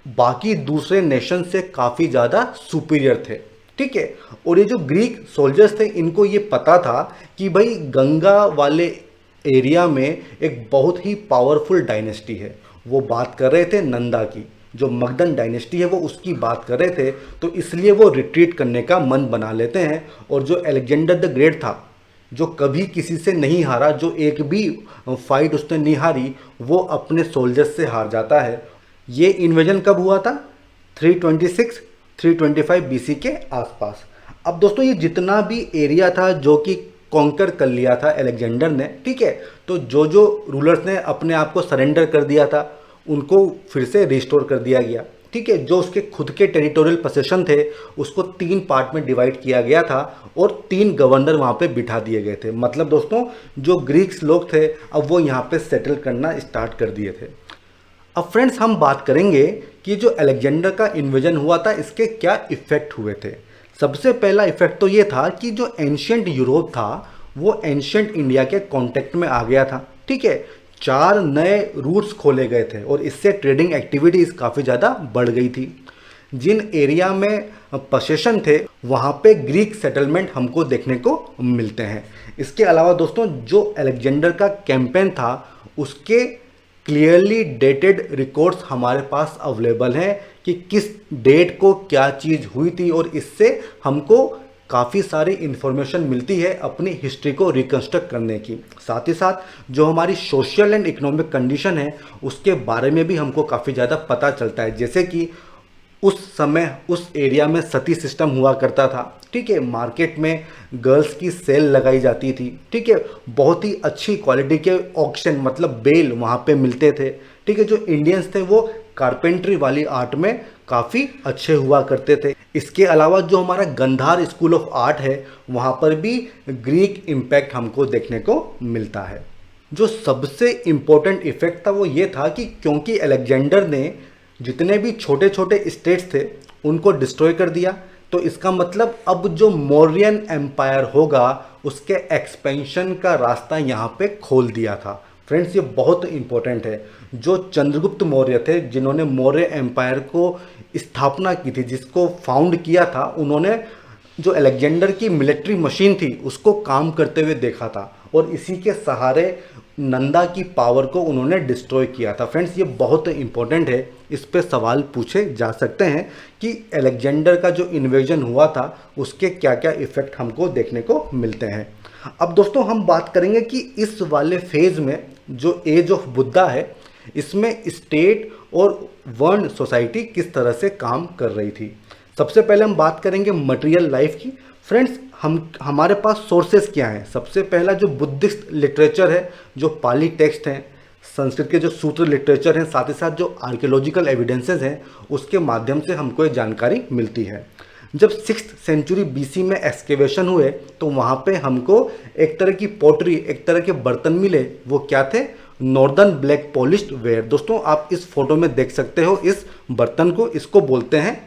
बाकी दूसरे नेशन से काफ़ी ज़्यादा सुपीरियर थे। ठीक है। और ये जो ग्रीक सोल्जर्स थे इनको ये पता था कि भाई गंगा वाले एरिया में एक बहुत ही पावरफुल डायनेस्टी है। वो बात कर रहे थे नंदा की, जो मगधन डायनेस्टी है वो उसकी बात कर रहे थे। तो इसलिए वो रिट्रीट करने का मन बना लेते हैं। और जो अलेक्जेंडर द ग्रेट था, जो कभी किसी से नहीं हारा, जो एक भी फाइट उसने नहीं हारी, वो अपने सोल्जर्स से हार जाता है। ये इन्वेजन कब हुआ था? 326 325 बीसी के आसपास। अब दोस्तों ये जितना भी एरिया था जो कि कॉन्कर कर लिया था अलेक्जेंडर ने, ठीक है, तो जो जो रूलर्स ने अपने आप को सरेंडर कर दिया था उनको फिर से रिस्टोर कर दिया गया, ठीक है। जो उसके खुद के टेरिटोरियल पोसेशन थे उसको 3 पार्ट में डिवाइड किया गया था और 3 गवर्नर वहाँ पे बिठा दिए गए थे। मतलब दोस्तों जो ग्रीक्स लोग थे अब वो यहाँ पे सेटल करना स्टार्ट कर दिए थे। अब फ्रेंड्स हम बात करेंगे कि जो अलेक्जेंडर का इन्वेजन हुआ था इसके क्या इफ़ेक्ट हुए थे। सबसे पहला इफेक्ट तो ये था कि जो एंशियंट यूरोप था वो एंशियंट इंडिया के कांटेक्ट में आ गया था, ठीक है। 4 नए रूट्स खोले गए थे और इससे ट्रेडिंग एक्टिविटीज़ काफ़ी ज़्यादा बढ़ गई थी। जिन एरिया में पोसेशन थे वहाँ पे ग्रीक सेटलमेंट हमको देखने को मिलते हैं। इसके अलावा दोस्तों जो अलेक्जेंडर का कैंपेन था उसके क्लियरली डेटेड रिकॉर्ड्स हमारे पास अवेलेबल हैं कि किस डेट को क्या चीज़ हुई थी, और इससे हमको काफ़ी सारी इन्फॉर्मेशन मिलती है अपनी हिस्ट्री को रिकंस्ट्रक्ट करने की। साथ ही साथ जो हमारी सोशल एंड इकोनॉमिक कंडीशन है उसके बारे में भी हमको काफ़ी ज़्यादा पता चलता है। जैसे कि उस समय उस एरिया में सती सिस्टम हुआ करता था, ठीक है। मार्केट में गर्ल्स की सेल लगाई जाती थी, ठीक है। बहुत ही अच्छी क्वालिटी के ऑक्शन मतलब बेल वहाँ पे मिलते थे, ठीक है। जो इंडियंस थे वो कारपेंट्री वाली आर्ट में काफ़ी अच्छे हुआ करते थे। इसके अलावा जो हमारा गंधार स्कूल ऑफ आर्ट है वहाँ पर भी ग्रीक इम्पैक्ट हमको देखने को मिलता है। जो सबसे इम्पोर्टेंट इफेक्ट था वो ये था कि क्योंकि अलेक्जेंडर ने जितने भी छोटे छोटे स्टेट्स थे उनको डिस्ट्रॉय कर दिया, तो इसका मतलब अब जो मौर्यन एम्पायर होगा उसके एक्सपेंशन का रास्ता यहाँ पे खोल दिया था। फ्रेंड्स ये बहुत इंपॉर्टेंट है। जो चंद्रगुप्त मौर्य थे जिन्होंने मौर्य एम्पायर को स्थापना की थी, जिसको फाउंड किया था, उन्होंने जो अलेक्जेंडर की मिलिट्री मशीन थी उसको काम करते हुए देखा था और इसी के सहारे नंदा की पावर को उन्होंने डिस्ट्रॉय किया था। फ्रेंड्स ये बहुत इंपॉर्टेंट है, इस पे सवाल पूछे जा सकते हैं कि अलेक्जेंडर का जो इन्वेजन हुआ था उसके क्या क्या इफ़ेक्ट हमको देखने को मिलते हैं। अब दोस्तों हम बात करेंगे कि इस वाले फेज़ में जो एज ऑफ बुद्धा है इसमें स्टेट और वर्ण सोसाइटी किस तरह से काम कर रही थी। सबसे पहले हम बात करेंगे मटेरियल लाइफ की। फ्रेंड्स हमारे पास सोर्सेस क्या हैं? सबसे पहला जो बुद्धिस्ट लिटरेचर है, जो पाली टेक्स्ट हैं, संस्कृत के जो सूत्र लिटरेचर हैं, साथ ही साथ जो आर्कियोलॉजिकल एविडेंसेस हैं उसके माध्यम से हमको ये जानकारी मिलती है। जब 6th सेंचुरी बीसी में एक्सकेवेशन हुए तो वहाँ पे हमको एक तरह की पोटरी, एक तरह के बर्तन मिले। वो क्या थे? Northern black polished where. दोस्तों आप इस फोटो में देख सकते हो इस बर्तन को, इसको बोलते हैं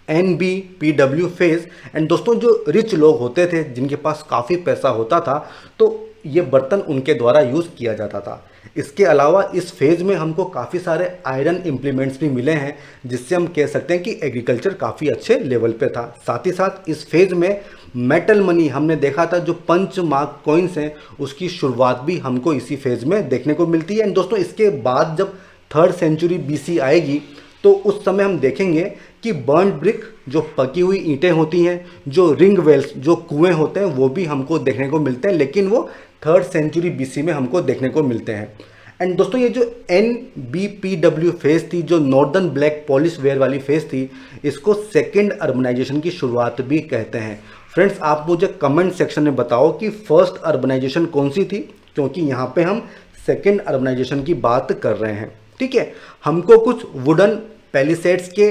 NBPW फेज। एंड दोस्तों जो रिच लोग होते थे जिनके पास काफ़ी पैसा होता था तो ये बर्तन उनके द्वारा यूज़ किया जाता था। इसके अलावा इस फेज़ में हमको काफ़ी सारे आयरन इम्प्लीमेंट्स भी मिले हैं जिससे हम कह सकते हैं कि एग्रीकल्चर काफ़ी अच्छे लेवल पे था। साथ ही साथ इस फेज़ में मेटल मनी हमने देखा था, जो पंच मार्क कॉइन्स हैं उसकी शुरुआत भी हमको इसी फेज़ में देखने को मिलती है। एंड दोस्तों इसके बाद जब 3rd सेंचुरी BC आएगी तो उस समय हम देखेंगे कि बर्न ब्रिक, जो पकी हुई ईंटें होती हैं, जो रिंग वेल्स, जो कुएं होते हैं, वो भी हमको देखने को मिलते हैं, लेकिन वो 3rd सेंचुरी BC में हमको देखने को मिलते हैं। एंड दोस्तों ये जो NBPW फेज थी, जो नॉर्दर्न ब्लैक पॉलिश वेयर वाली फेज थी, इसको सेकेंड अर्बनाइजेशन की शुरुआत भी कहते हैं। फ्रेंड्स आप मुझे कमेंट सेक्शन में बताओ कि फर्स्ट अर्बनाइजेशन कौन सी थी, क्योंकि यहाँ पे हम सेकेंड अर्बनाइजेशन की बात कर रहे हैं, ठीक है। हमको कुछ वुडन पैलिसेड्स के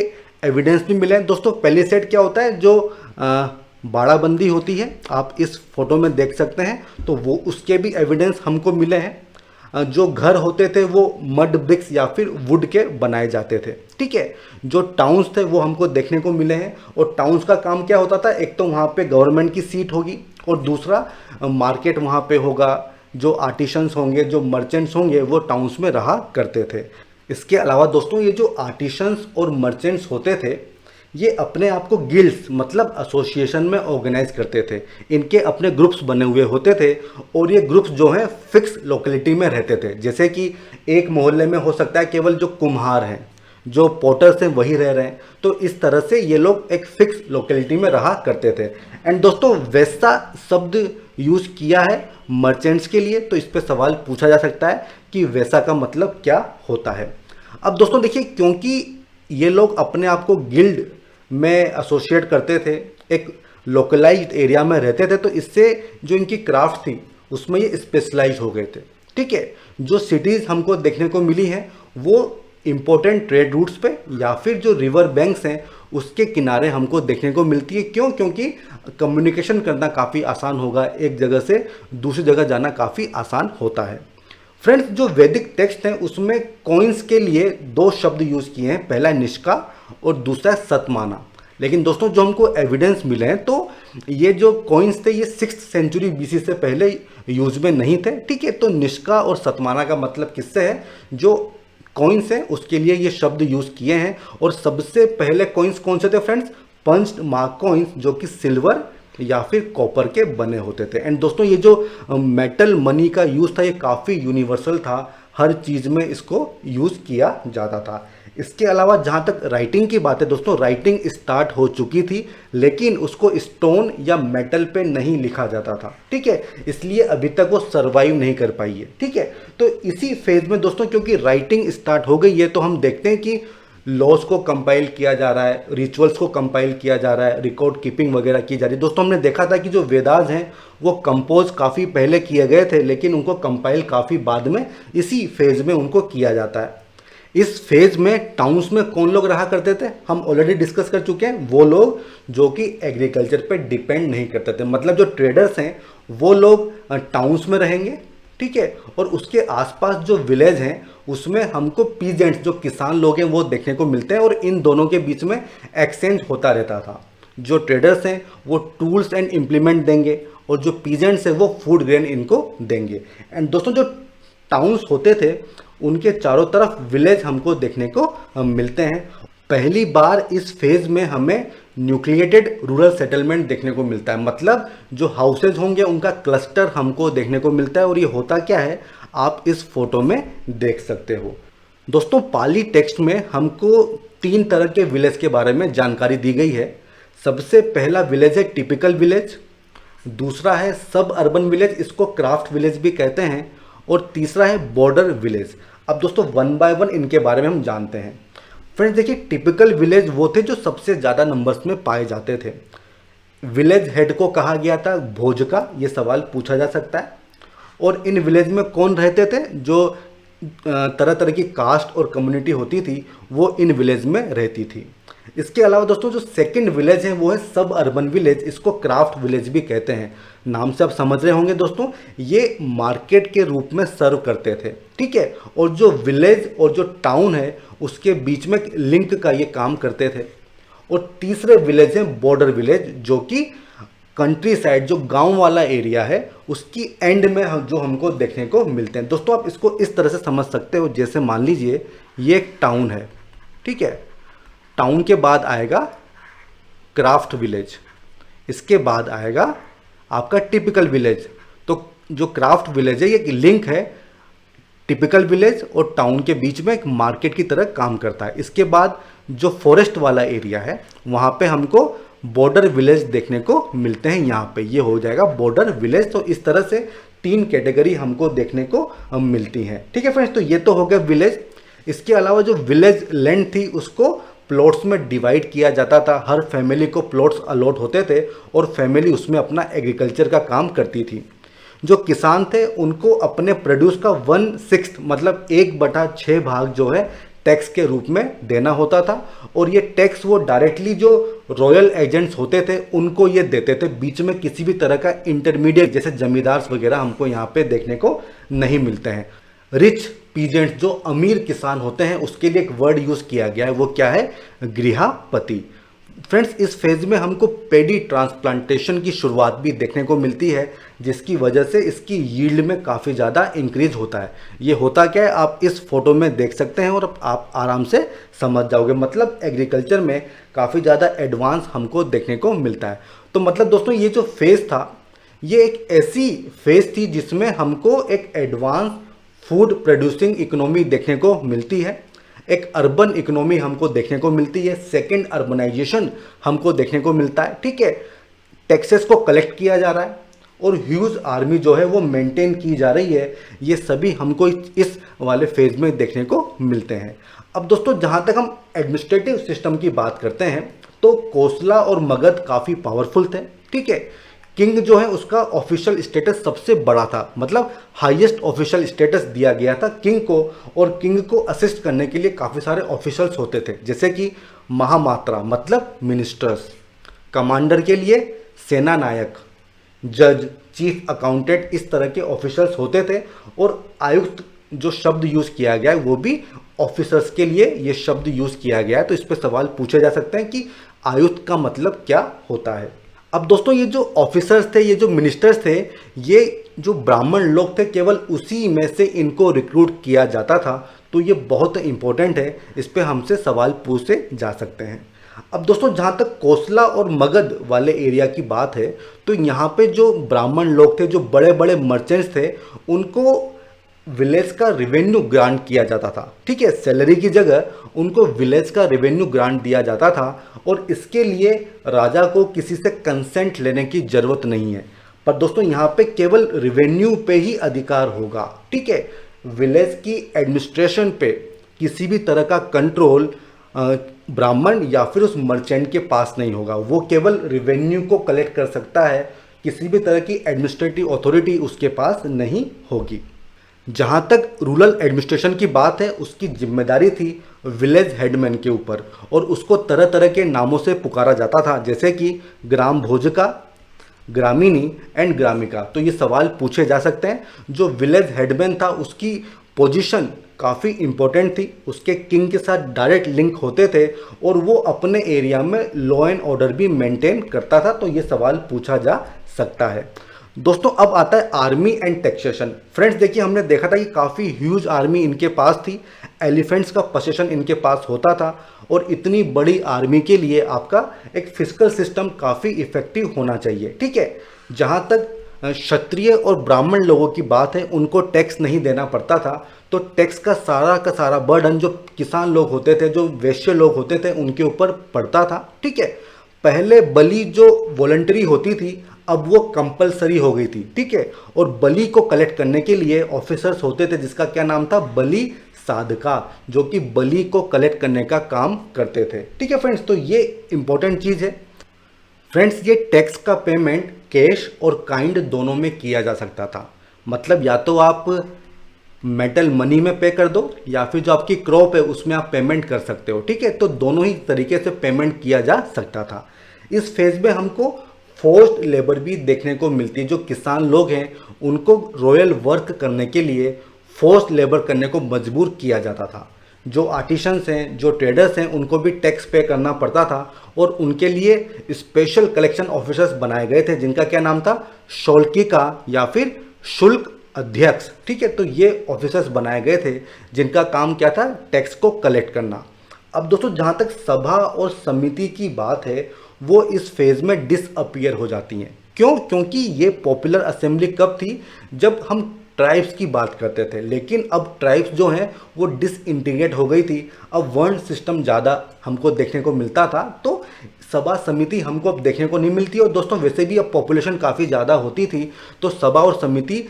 एविडेंस भी मिले हैं। दोस्तों पैलिसेड क्या होता है? जो बाड़ाबंदी होती है, आप इस फोटो में देख सकते हैं, तो वो उसके भी एविडेंस हमको मिले हैं। जो घर होते थे वो मड ब्रिक्स या फिर वुड के बनाए जाते थे, ठीक है। जो टाउन्स थे वो हमको देखने को मिले हैं, और टाउन्स का काम क्या होता था? एक तो वहाँ पे गवर्नमेंट की सीट होगी और दूसरा मार्केट वहाँ पे होगा, जो आर्टिशंस होंगे, जो मर्चेंट्स होंगे, वो टाउन्स में रहा करते थे। इसके अलावा दोस्तों ये जो आर्टिशंस और मर्चेंट्स होते थे ये अपने आप को गिल्ड्स मतलब एसोसिएशन में ऑर्गेनाइज करते थे। इनके अपने ग्रुप्स बने हुए होते थे और ये ग्रुप्स जो हैं फिक्स लोकेलिटी में रहते थे। जैसे कि एक मोहल्ले में हो सकता है केवल जो कुम्हार हैं, जो पोर्टर्स हैं वही रह रहे हैं, तो इस तरह से ये लोग एक फिक्स लोकेलिटी में रहा करते थे। एंड दोस्तों वैसा शब्द यूज़ किया है मर्चेंट्स के लिए, तो इस पर सवाल पूछा जा सकता है कि वैसा का मतलब क्या होता है। अब दोस्तों देखिए, क्योंकि ये लोग अपने आप को गिल्ड में एसोसिएट करते थे, एक लोकलाइज्ड एरिया में रहते थे, तो इससे जो इनकी क्राफ्ट थी उसमें ये स्पेशलाइज हो गए थे। ठीक है, जो सिटीज़ हमको देखने को मिली हैं वो इम्पोर्टेंट ट्रेड रूट्स पे या फिर जो रिवर बैंक्स हैं उसके किनारे हमको देखने को मिलती है। क्यों? क्योंकि कम्युनिकेशन करना काफ़ी आसान होगा, एक जगह से दूसरी जगह जाना काफ़ी आसान होता है। फ्रेंड्स, जो वैदिक टेक्स्ट हैं उसमें कॉइन्स के लिए दो शब्द यूज़ किए हैं, पहला है निष्का और दूसरा है सतमाना। लेकिन दोस्तों जो हमको एविडेंस मिले हैं तो ये जो कॉइन्स थे ये 6th सेंचुरी BC से पहले यूज में नहीं थे। ठीक है, तो निष्का और सतमाना का मतलब किससे है? जो कॉइन्स हैं उसके लिए ये शब्द यूज़ किए हैं। और सबसे पहले कॉइन्स कौन से थे फ्रेंड्स? पंच्ड मार्क कॉइन्स, जो कि सिल्वर या फिर कॉपर के बने होते थे। एंड दोस्तों ये जो मेटल मनी का यूज़ था ये काफ़ी यूनिवर्सल था, हर चीज़ में इसको यूज़ किया जाता था। इसके अलावा जहाँ तक राइटिंग की बात है दोस्तों, राइटिंग स्टार्ट हो चुकी थी लेकिन उसको स्टोन या मेटल पे नहीं लिखा जाता था। ठीक है, इसलिए अभी तक वो सरवाइव नहीं कर पाई है। ठीक है, तो इसी फेज में दोस्तों क्योंकि राइटिंग स्टार्ट हो गई है तो हम देखते हैं कि लॉज को कंपाइल किया जा रहा है, रिचुअल्स को कंपाइल किया जा रहा है, रिकॉर्ड कीपिंग वगैरह की जा रही है। दोस्तों हमने देखा था कि जो वेदास हैं वो कंपोज काफ़ी पहले किए गए थे लेकिन उनको कंपाइल काफ़ी बाद में इसी फेज में उनको किया जाता है। इस फेज में टाउन्स में कौन लोग रहा करते थे हम ऑलरेडी डिस्कस कर चुके हैं, वो लोग जो कि एग्रीकल्चर पे डिपेंड नहीं करते थे। मतलब जो ट्रेडर्स हैं वो लोग टाउन्स में रहेंगे। ठीक है, और उसके आसपास जो विलेज हैं उसमें हमको पीजेंट्स जो किसान लोग हैं वो देखने को मिलते हैं और इन दोनों के बीच में एक्सचेंज होता रहता था। जो ट्रेडर्स हैं वो टूल्स एंड इम्प्लीमेंट देंगे और जो पीजेंट्स हैं वो फूड ग्रेन इनको देंगे। एंड दोस्तों जो टाउन्स होते थे उनके चारों तरफ विलेज हमको देखने को मिलते हैं। पहली बार इस फेज में हमें न्यूक्लिएटेड रूरल सेटलमेंट देखने को मिलता है, मतलब जो हाउसेज होंगे उनका क्लस्टर हमको देखने को मिलता है। और ये होता क्या है आप इस फोटो में देख सकते हो। दोस्तों पाली टेक्स्ट में हमको 3 तरह के विलेज के बारे में जानकारी दी गई है। सबसे पहला विलेज है टिपिकल विलेज, दूसरा है सब अर्बन विलेज, इसको क्राफ्ट विलेज भी कहते हैं, और तीसरा है बॉर्डर विलेज। अब दोस्तों 1 बाय 1 इनके बारे में हम जानते हैं। फ्रेंड्स देखिए, टिपिकल विलेज वो थे जो सबसे ज़्यादा नंबर्स में पाए जाते थे। विलेज हेड को कहा गया था भोजका, ये सवाल पूछा जा सकता है। और इन विलेज में कौन रहते थे? जो तरह तरह की कास्ट और कम्युनिटी होती थी वो इन विलेज में रहती थी। इसके अलावा दोस्तों जो सेकंड विलेज है वो है सब अर्बन विलेज, इसको क्राफ्ट विलेज भी कहते हैं। नाम से आप समझ रहे होंगे दोस्तों, ये मार्केट के रूप में सर्व करते थे। ठीक है, और जो विलेज और जो टाउन है उसके बीच में लिंक का ये काम करते थे। और तीसरे विलेज है बॉर्डर विलेज, जो कि कंट्री साइड जो गांव वाला एरिया है उसकी एंड में जो हमको देखने को मिलते हैं। दोस्तों आप इसको इस तरह से समझ सकते हो, जैसे मान लीजिए ये एक टाउन है। ठीक है, टाउन के बाद आएगा क्राफ्ट विलेज, इसके बाद आएगा आपका टिपिकल विलेज। तो जो क्राफ्ट विलेज है ये एक लिंक है टिपिकल विलेज और टाउन के बीच में, एक मार्केट की तरह काम करता है। इसके बाद जो फॉरेस्ट वाला एरिया है वहाँ पे हमको बॉर्डर विलेज देखने को मिलते हैं। यहाँ पे ये हो जाएगा बॉर्डर विलेज। तो इस तरह से 3 कैटेगरी हमको देखने को मिलती हैं। ठीक है फ्रेंड्स, तो ये तो हो गया विलेज। इसके अलावा जो विलेज लैंड थी उसको प्लॉट्स में डिवाइड किया जाता था। हर फैमिली को प्लॉट्स अलॉट होते थे और फैमिली उसमें अपना एग्रीकल्चर का काम करती थी। जो किसान थे उनको अपने प्रोड्यूस का 1/6 मतलब 1/6 भाग जो है टैक्स के रूप में देना होता था। और ये टैक्स वो डायरेक्टली जो रॉयल एजेंट्स होते थे उनको ये देते थे, बीच में किसी भी तरह का इंटरमीडिएट जैसे जमींदार वगैरह हमको यहाँ पे देखने को नहीं मिलते हैं। रिच पीजेंट्स जो अमीर किसान होते हैं उसके लिए एक वर्ड यूज़ किया गया है, वो क्या है? गृहपति। फ्रेंड्स, इस फेज में हमको पेडी ट्रांसप्लांटेशन की शुरुआत भी देखने को मिलती है, जिसकी वजह से इसकी यील्ड में काफ़ी ज़्यादा इंक्रीज होता है। ये होता क्या है आप इस फोटो में देख सकते हैं और आप आराम से समझ जाओगे। मतलब एग्रीकल्चर में काफ़ी ज़्यादा एडवांस हमको देखने को मिलता है। तो मतलब दोस्तों ये जो फेज़ था ये एक ऐसी फेज़ थी जिसमें हमको एक एडवांस फूड प्रोड्यूसिंग इकोनॉमी देखने को मिलती है, एक अर्बन इकोनॉमी हमको देखने को मिलती है, सेकंड अर्बनाइजेशन हमको देखने को मिलता है। ठीक है, टैक्सेस को कलेक्ट किया जा रहा है और ह्यूज आर्मी जो है वो मेंटेन की जा रही है। ये सभी हमको इस वाले फेज में देखने को मिलते हैं। अब दोस्तों जहाँ तक हम एडमिनिस्ट्रेटिव सिस्टम की बात करते हैं तो कोसला और मगध काफ़ी पावरफुल थे। ठीक है, किंग जो है उसका ऑफिशियल स्टेटस सबसे बड़ा था, मतलब हाईएस्ट ऑफिशियल स्टेटस दिया गया था किंग को, और किंग को असिस्ट करने के लिए काफ़ी सारे ऑफिशियल्स होते थे, जैसे कि महामात्रा मतलब मिनिस्टर्स, कमांडर के लिए सेना नायक, जज, चीफ अकाउंटेंट, इस तरह के ऑफिशियल्स होते थे। और आयुक्त जो शब्द यूज़ किया गया है वो भी ऑफिसर्स के लिए ये शब्द यूज़ किया गया है। तो इस पर सवाल पूछे जा सकते हैं कि आयुक्त का मतलब क्या होता है। अब दोस्तों ये जो ऑफिसर्स थे, ये जो मिनिस्टर्स थे, ये जो ब्राह्मण लोग थे केवल उसी में से इनको रिक्रूट किया जाता था। तो ये बहुत इंपॉर्टेंट है, इस पे हमसे सवाल पूछे जा सकते हैं। अब दोस्तों जहाँ तक कोसला और मगध वाले एरिया की बात है तो यहाँ पे जो ब्राह्मण लोग थे, जो बड़े बड़े मर्चेंट्स थे, उनको विलेज का रेवेन्यू ग्रांट किया जाता था। ठीक है, सैलरी की जगह उनको विलेज का रेवेन्यू ग्रांट दिया जाता था और इसके लिए राजा को किसी से कंसेंट लेने की ज़रूरत नहीं है। पर दोस्तों यहाँ पे केवल रेवेन्यू पे ही अधिकार होगा। ठीक है, विलेज की एडमिनिस्ट्रेशन पे किसी भी तरह का कंट्रोल ब्राह्मण या फिर उस मर्चेंट के पास नहीं होगा। वो केवल रेवेन्यू को कलेक्ट कर सकता है, किसी भी तरह की एडमिनिस्ट्रेटिव अथॉरिटी उसके पास नहीं होगी। जहाँ तक रूरल एडमिनिस्ट्रेशन की बात है उसकी जिम्मेदारी थी विलेज हेडमैन के ऊपर, और उसको तरह तरह के नामों से पुकारा जाता था, जैसे कि ग्राम भोजका, ग्रामीणी एंड ग्रामिका। तो ये सवाल पूछे जा सकते हैं। जो विलेज हेडमैन था उसकी पोजीशन काफ़ी इंपॉर्टेंट थी, उसके किंग के साथ डायरेक्ट लिंक होते थे और वो अपने एरिया में लॉ एंड ऑर्डर भी मेंटेन करता था। तो ये सवाल पूछा जा सकता है। दोस्तों अब आता है आर्मी एंड टैक्सेशन। फ्रेंड्स देखिए, हमने देखा था कि काफ़ी ह्यूज आर्मी इनके पास थी, एलिफेंट्स का पोसेशन इनके पास होता था, और इतनी बड़ी आर्मी के लिए आपका एक फिजिकल सिस्टम काफ़ी इफेक्टिव होना चाहिए। ठीक है, जहाँ तक क्षत्रिय और ब्राह्मण लोगों की बात है उनको टैक्स नहीं देना पड़ता था। तो टैक्स का सारा बर्डन जो किसान लोग होते थे, जो वैश्य लोग होते थे, उनके ऊपर पड़ता था। ठीक है, पहले बलि जो वॉलंटरी होती थी अब वो कंपलसरी हो गई थी। ठीक है, और बलि को कलेक्ट करने के लिए ऑफिसर्स होते थे जिसका क्या नाम था, बलि साधका, जो कि बलि को कलेक्ट करने का काम करते थे। ठीक है फ्रेंड्स, तो ये इंपॉर्टेंट चीज़ है। फ्रेंड्स ये टैक्स का पेमेंट कैश और काइंड दोनों में किया जा सकता था। मतलब या तो आप मेटल मनी में पे कर दो या फिर जो आपकी क्रॉप है उसमें आप पेमेंट कर सकते हो। ठीक है, तो दोनों ही तरीके से पेमेंट किया जा सकता था। इस फेज में हमको फोर्स्ड लेबर भी देखने को मिलती है। जो किसान लोग हैं उनको रॉयल वर्क करने के लिए फोर्स्ड लेबर करने को मजबूर किया जाता था। जो आर्टिशंस हैं, जो ट्रेडर्स हैं, उनको भी टैक्स पे करना पड़ता था और उनके लिए स्पेशल कलेक्शन ऑफिसर्स बनाए गए थे जिनका क्या नाम था, शौल्किका या फिर शुल्क अध्यक्ष। ठीक है, तो ये ऑफिसर्स बनाए गए थे जिनका काम क्या था, टैक्स को कलेक्ट करना। अब दोस्तों जहाँ तक सभा और समिति की बात है वो इस फेज में डिसअपियर हो जाती हैं। क्यों? क्योंकि ये पॉपुलर असेंबली कब थी, जब हम ट्राइब्स की बात करते थे, लेकिन अब ट्राइब्स जो हैं वो डिसइंटीग्रेट हो गई थी। अब वर्ण सिस्टम ज़्यादा हमको देखने को मिलता था, तो सभा समिति हमको अब देखने को नहीं मिलती। और दोस्तों वैसे भी अब पॉपुलेशन काफ़ी ज़्यादा होती थी तो सभा और समिति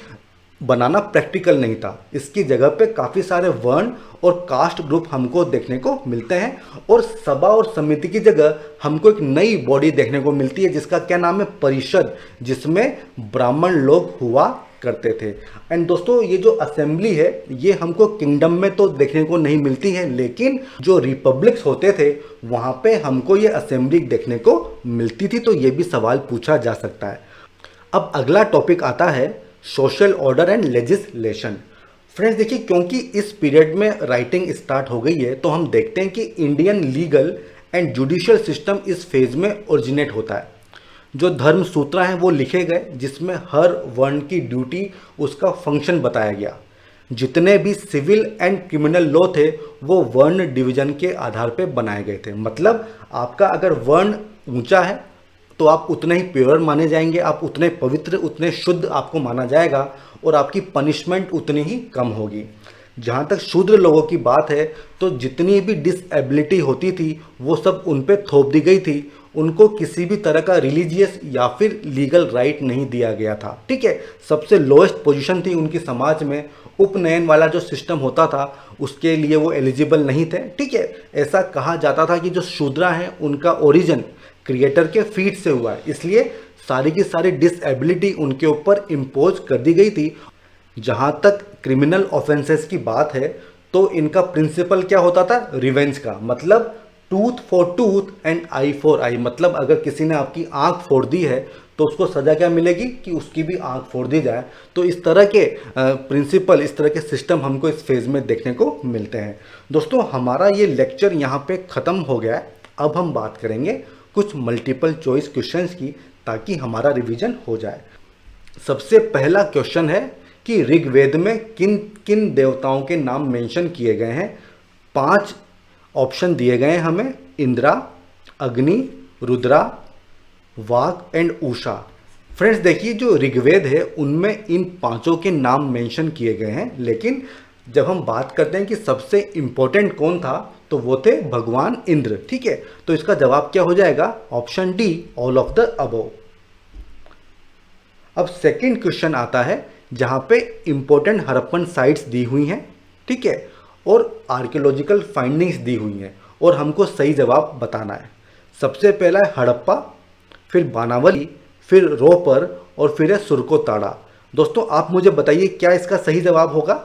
बनाना प्रैक्टिकल नहीं था। इसकी जगह पे काफ़ी सारे वर्ण और कास्ट ग्रुप हमको देखने को मिलते हैं और सभा और समिति की जगह हमको एक नई बॉडी देखने को मिलती है जिसका क्या नाम है, परिषद, जिसमें ब्राह्मण लोग हुआ करते थे। एंड दोस्तों ये जो असेंबली है ये हमको किंगडम में तो देखने को नहीं मिलती है, लेकिन जो रिपब्लिक्स होते थे वहाँ पे हमको ये असेंबली देखने को मिलती थी। तो ये भी सवाल पूछा जा सकता है। अब अगला टॉपिक आता है social order and legislation. Friends देखिए, क्योंकि इस पीरियड में राइटिंग स्टार्ट हो गई है तो हम देखते हैं कि Indian legal and judicial system इस फेज में ओरिजिनेट होता है। जो धर्म सूत्र हैं वो लिखे गए जिसमें हर वर्ण की ड्यूटी, उसका फंक्शन बताया गया। जितने भी सिविल एंड क्रिमिनल लॉ थे वो वर्ण डिवीजन के आधार पे बनाए गए थे। मतलब आपका अगर वर्ण ऊंचा है तो आप उतने ही प्योर माने जाएंगे, आप उतने पवित्र, उतने शुद्ध आपको माना जाएगा और आपकी पनिशमेंट उतनी ही कम होगी। जहाँ तक शूद्र लोगों की बात है तो जितनी भी डिसएबिलिटी होती थी वो सब उन पे थोप दी गई थी। उनको किसी भी तरह का रिलीजियस या फिर लीगल राइट नहीं दिया गया था। ठीक है, सबसे लोएस्ट पोजीशन थी उनकी समाज में। उपनयन वाला जो सिस्टम होता था उसके लिए वो एलिजिबल नहीं थे। ठीक है, ऐसा कहा जाता था कि जो शूद्रा हैं उनका ओरिजिन क्रिएटर के फीट से हुआ है, इसलिए सारी की सारी डिसएबिलिटी उनके ऊपर इम्पोज कर दी गई थी। जहाँ तक क्रिमिनल ऑफेंसेस की बात है तो इनका प्रिंसिपल क्या होता था, रिवेंज का। मतलब tooth for tooth and I for I. मतलब अगर किसी ने आपकी आंख फोड़ दी है तो उसको सजा क्या मिलेगी कि उसकी भी आंख फोड़ दी जाए। तो इस तरह के प्रिंसिपल, इस तरह के सिस्टम हमको इस फेज में देखने को मिलते हैं। दोस्तों हमारा ये लेक्चर यहाँ पे ख़त्म हो गया है। अब हम बात करेंगे कुछ मल्टीपल चॉइस क्वेश्चंस की ताकि हमारा रिवीजन हो जाए। सबसे पहला क्वेश्चन है कि ऋग्वेद में किन किन देवताओं के नाम मेंशन किए गए हैं। 5 ऑप्शन दिए गए हैं हमें, इंद्रा, अग्नि, रुद्रा, वाक एंड उषा। फ्रेंड्स देखिए, जो ऋग्वेद है उनमें इन 5 के नाम मेंशन किए गए हैं, लेकिन जब हम बात करते हैं कि सबसे इंपॉर्टेंट कौन था तो वो थे भगवान इंद्र। ठीक है, तो इसका जवाब क्या हो जाएगा, option D, all of the above. अब सेकंड क्वेश्चन आता है जहां पे इंपॉर्टेंट हड़प्पन साइट्स दी हुई हैं, ठीक है, और आर्कियोलॉजिकल फाइंडिंग्स दी हुई हैं और हमको सही जवाब बताना है। सबसे पहला है हड़प्पा, फिर बानावली, फिर रोपर और फिर है सुरकोताड़ा। दोस्तों आप मुझे बताइए क्या इसका सही जवाब होगा।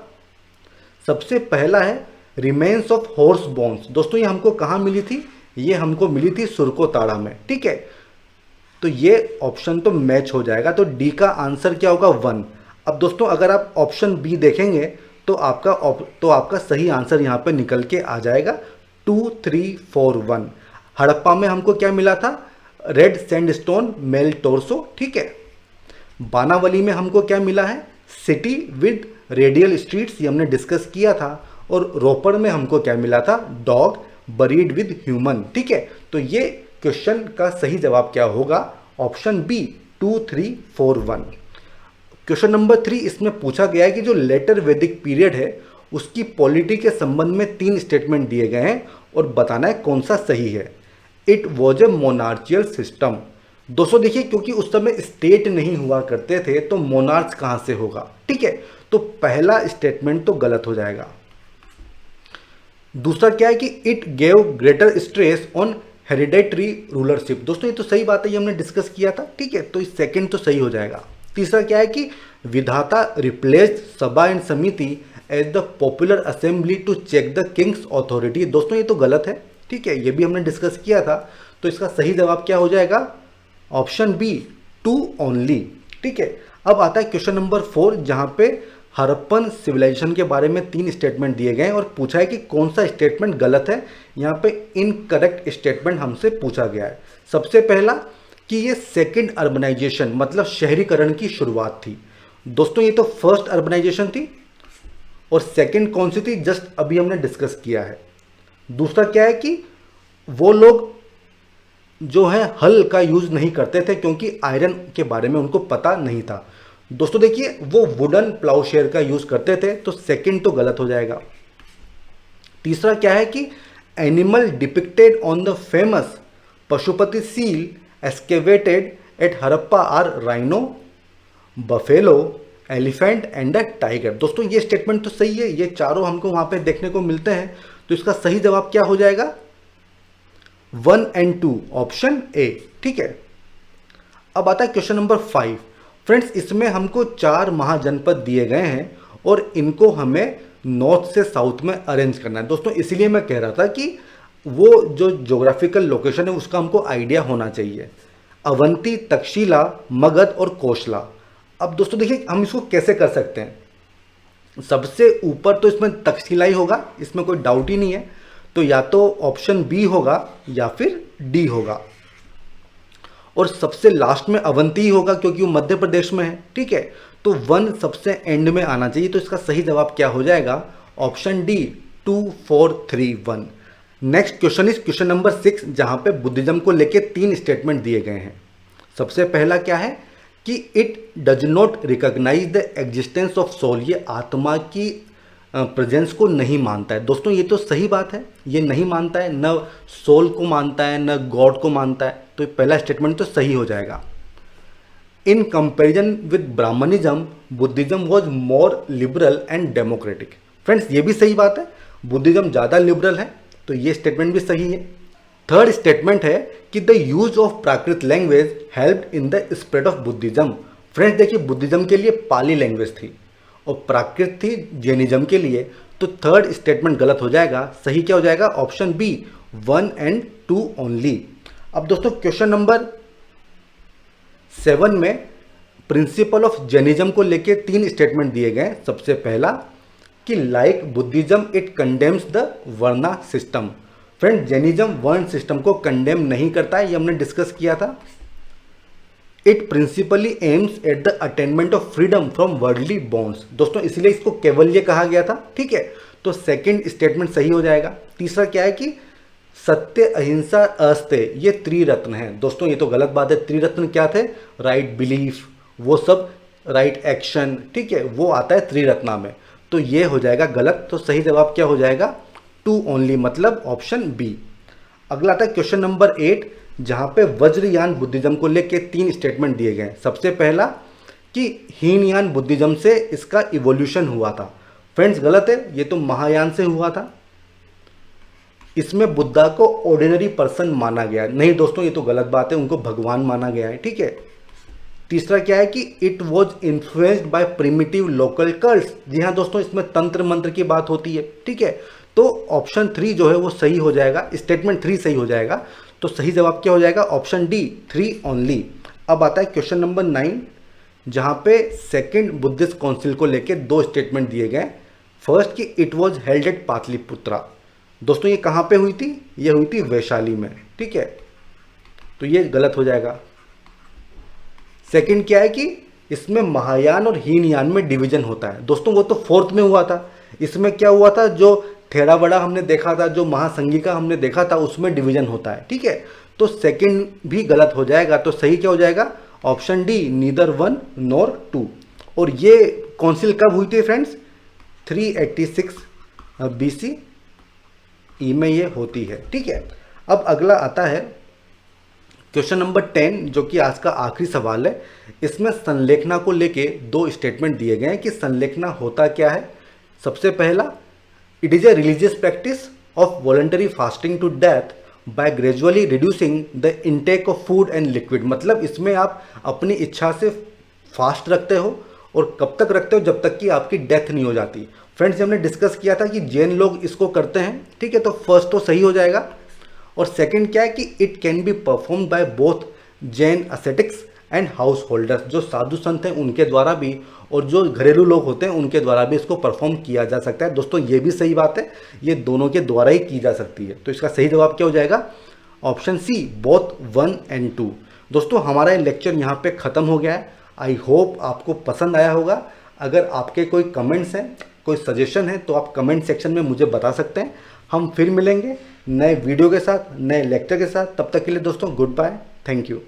सबसे पहला है रिमेन्स ऑफ हॉर्स बोन्स। दोस्तों ये हमको कहाँ मिली थी, ये हमको मिली थी सुरकोताड़ा में। ठीक है, तो ये ऑप्शन तो मैच हो जाएगा, तो डी का आंसर क्या होगा, 1। अब दोस्तों अगर आप ऑप्शन बी देखेंगे तो आपका सही आंसर यहाँ पे निकल के आ जाएगा 2, 3, 4, 1। हड़प्पा में हमको क्या मिला था, रेड सैंडस्टोन मेल टोर्सो। ठीक है, बानावली में हमको क्या मिला है, सिटी विद रेडियल स्ट्रीट्स, ये हमने डिस्कस किया था। और रोपड़ में हमको क्या मिला था, डॉग बरीड विद ह्यूमन। ठीक है, तो ये क्वेश्चन का सही जवाब क्या होगा, ऑप्शन बी, 2, 3, 4, 1। क्वेश्चन नंबर 3 इसमें पूछा गया है कि जो लेटर वैदिक पीरियड है उसकी पॉलिटी के संबंध में 3 स्टेटमेंट दिए गए हैं और बताना है कौन सा सही है। It was a monarchial system. दोस्तों देखिए, क्योंकि उस समय स्टेट नहीं हुआ करते थे तो मोनार्च कहां से होगा। ठीक है, तो पहला स्टेटमेंट तो गलत हो जाएगा। दूसरा क्या है कि it gave greater stress on hereditary rulership. दोस्तों ये तो सही बात है, ये हमने डिस्कस किया था। ठीक है, तो इस सेकंड तो सही हो जाएगा। तीसरा क्या है कि विधाता replaced sabha and samiti as the popular assembly to check the king's authority. दोस्तों ये तो गलत है। ठीक है, ये भी हमने डिस्कस किया था, तो इसका सही जवाब क्या हो जाएगा, ऑप्शन बी, 2 ओनली। ठीक है, अब आता है क्वेश्चन नंबर 4 जहां पे हड़प्पन सिविलाइजेशन के बारे में 3 स्टेटमेंट दिए गए हैं और पूछा है कि कौन सा स्टेटमेंट गलत है। यहाँ पे इनकरेक्ट स्टेटमेंट हमसे पूछा गया है। सबसे पहला कि ये सेकंड अर्बनाइजेशन मतलब शहरीकरण की शुरुआत थी। दोस्तों ये तो फर्स्ट अर्बनाइजेशन थी और सेकंड कौन सी थी, जस्ट अभी हमने डिस्कस किया है। दूसरा क्या है कि वो लोग जो है हल का यूज नहीं करते थे क्योंकि आयरन के बारे में उनको पता नहीं था। दोस्तों देखिए, वो वुडन प्लाउशेयर का यूज करते थे, तो सेकंड तो गलत हो जाएगा। तीसरा क्या है कि animal depicted on the famous Pashupati seal excavated at Harappa are rhino, buffalo, elephant and a tiger. दोस्तों ये स्टेटमेंट तो सही है, ये चारों हमको वहां पे देखने को मिलते हैं, तो इसका सही जवाब क्या हो जाएगा, 1 और 2, ऑप्शन ए। ठीक है, अब आता है क्वेश्चन नंबर 5। फ्रेंड्स इसमें हमको 4 महाजनपद दिए गए हैं और इनको हमें नॉर्थ से साउथ में अरेंज करना है। दोस्तों इसीलिए मैं कह रहा था कि वो जो ज्योग्राफिकल लोकेशन है उसका हमको आइडिया होना चाहिए। अवंती, तक्षशिला, मगध और कोशला। अब दोस्तों देखिए हम इसको कैसे कर सकते हैं। सबसे ऊपर तो इसमें तक्षशिला ही होगा, इसमें कोई डाउट ही नहीं है। तो या तो ऑप्शन बी होगा या फिर डी होगा। और सबसे लास्ट में अवंती होगा क्योंकि वो मध्य प्रदेश में है, ठीक है। तो 1 सबसे एंड में आना चाहिए, तो इसका सही जवाब क्या हो जाएगा, option D 2431। Next question is question number 6, जहां पे बुद्धिज्म को लेके 3 स्टेटमेंट दिए गए हैं। सबसे पहला क्या है कि it does not recognise the existence of soul, ये आत्मा की प्रेजेंस को नहीं मानता है। दोस्तों ये तो सही बात है, ये नहीं मानता है, न सोल को मानता है न गॉड को मानता है, तो पहला स्टेटमेंट तो सही हो जाएगा। In comparison with Brahmanism Buddhism was more liberal and democratic. Friends ये भी सही बात है, बुद्धिज्म ज़्यादा लिबरल है, तो ये स्टेटमेंट भी सही है। थर्ड स्टेटमेंट है कि the use of Prakrit language helped in the spread of Buddhism. Friends देखिए, बुद्धिज्म के लिए पाली लैंग्वेज थी और प्राकृत थी जैनिज्म के लिए, तो थर्ड स्टेटमेंट गलत हो जाएगा। सही क्या हो जाएगा, ऑप्शन बी 1 and 2 ओनली। अब दोस्तों क्वेश्चन नंबर 7 में प्रिंसिपल ऑफ जैनिज्म को लेके 3 स्टेटमेंट दिए गए। सबसे पहला कि like Buddhism it condemns the varna system. Friend Jainism वर्ण सिस्टम को कंडेम नहीं करता है, ये हमने डिस्कस किया था। It principally aims at the attainment of freedom from worldly bonds. दोस्तों इसलिए इसको केवल्य कहा गया था, ठीक है, तो सेकंड स्टेटमेंट सही हो जाएगा। तीसरा क्या है कि सत्य अहिंसा अस्तेय, ये त्रिरत्न है। दोस्तों ये तो गलत बात है, त्रिरत्न क्या थे, राइट बिलीफ, वो सब राइट एक्शन, ठीक है, वो आता है त्रिरत्ना में, तो ये हो जाएगा गलत। तो सही जवाब क्या हो जाएगा, 2 ओनली, मतलब ऑप्शन बी। अगला आता है क्वेश्चन नंबर 8, जहां पे वज्रयान बुद्धिज्म को लेके 3 स्टेटमेंट दिए गए। सबसे पहला कि हीनयान बुद्धिज्म से इसका इवोल्यूशन हुआ था। फ्रेंड्स गलत है, ये तो महायान से हुआ था। इसमें बुद्धा को ऑर्डिनरी पर्सन माना गया, नहीं दोस्तों ये तो गलत बात है, उनको भगवान माना गया है, ठीक है। तीसरा क्या है कि it was influenced by primitive local cults. जी हाँ दोस्तों, इसमें तंत्र मंत्र की बात होती है, ठीक है, तो ऑप्शन 3 जो है वो सही हो जाएगा, स्टेटमेंट 3 सही हो जाएगा। तो सही जवाब क्या हो जाएगा, ऑप्शन डी 3 ओनली। अब आता है क्वेश्चन नंबर 9, जहां पे सेकंड बुद्धिस्ट काउंसिल को लेके 2 स्टेटमेंट दिए गए। फर्स्ट कि it was held at Pataliputra. दोस्तों ये कहाँ पे हुई थी, ये हुई थी वैशाली में, ठीक है, तो ये गलत हो जाएगा। सेकंड क्या है कि इसमें महायान और हीनयान में डिवीजन होता है। दोस्तों वो तो 4th में हुआ था, इसमें क्या हुआ था, जो थेरावड़ा हमने देखा था, जो महासंगिका हमने देखा था, उसमें डिवीजन होता है, ठीक है, तो सेकंड भी गलत हो जाएगा। तो सही क्या हो जाएगा, ऑप्शन डी नीदर 1 नॉर 2। और ये काउंसिल कब हुई थी फ्रेंड्स, 386 BC ई में ये होती है, ठीक है। अब अगला आता है क्वेश्चन नंबर 10, जो कि आज का आखिरी सवाल है। इसमें संलेखना को लेके 2 स्टेटमेंट दिए गए हैं कि संलेखना होता क्या है। सबसे पहला, it is a religious practice of voluntary fasting to death by gradually reducing the intake of food and liquid. मतलब इसमें आप अपनी इच्छा से फास्ट रखते हो और कब तक रखते हो, जब तक कि आपकी डेथ नहीं हो जाती। फ्रेंड्स हमने डिस्कस किया था कि जैन लोग इसको करते हैं, ठीक है, तो फर्स्ट तो सही हो जाएगा। और सेकंड क्या है कि it can be perform by both Jain ascetics and householders. जो साधु संत हैं उनके द्वारा भी और जो घरेलू लोग होते हैं उनके द्वारा भी इसको परफॉर्म किया जा सकता है। दोस्तों ये भी सही बात है, ये दोनों के द्वारा ही की जा सकती है। तो इसका सही जवाब क्या हो जाएगा, ऑप्शन सी बोथ 1 and 2। दोस्तों हमारा ये लेक्चर यहाँ पे ख़त्म हो गया है। आई होप आपको पसंद आया होगा। अगर आपके कोई कमेंट्स हैं, कोई सजेशन है, तो आप कमेंट सेक्शन में मुझे बता सकते हैं। हम फिर मिलेंगे नए वीडियो के साथ, नए लेक्चर के साथ। तब तक के लिए दोस्तों गुड बाय, थैंक यू।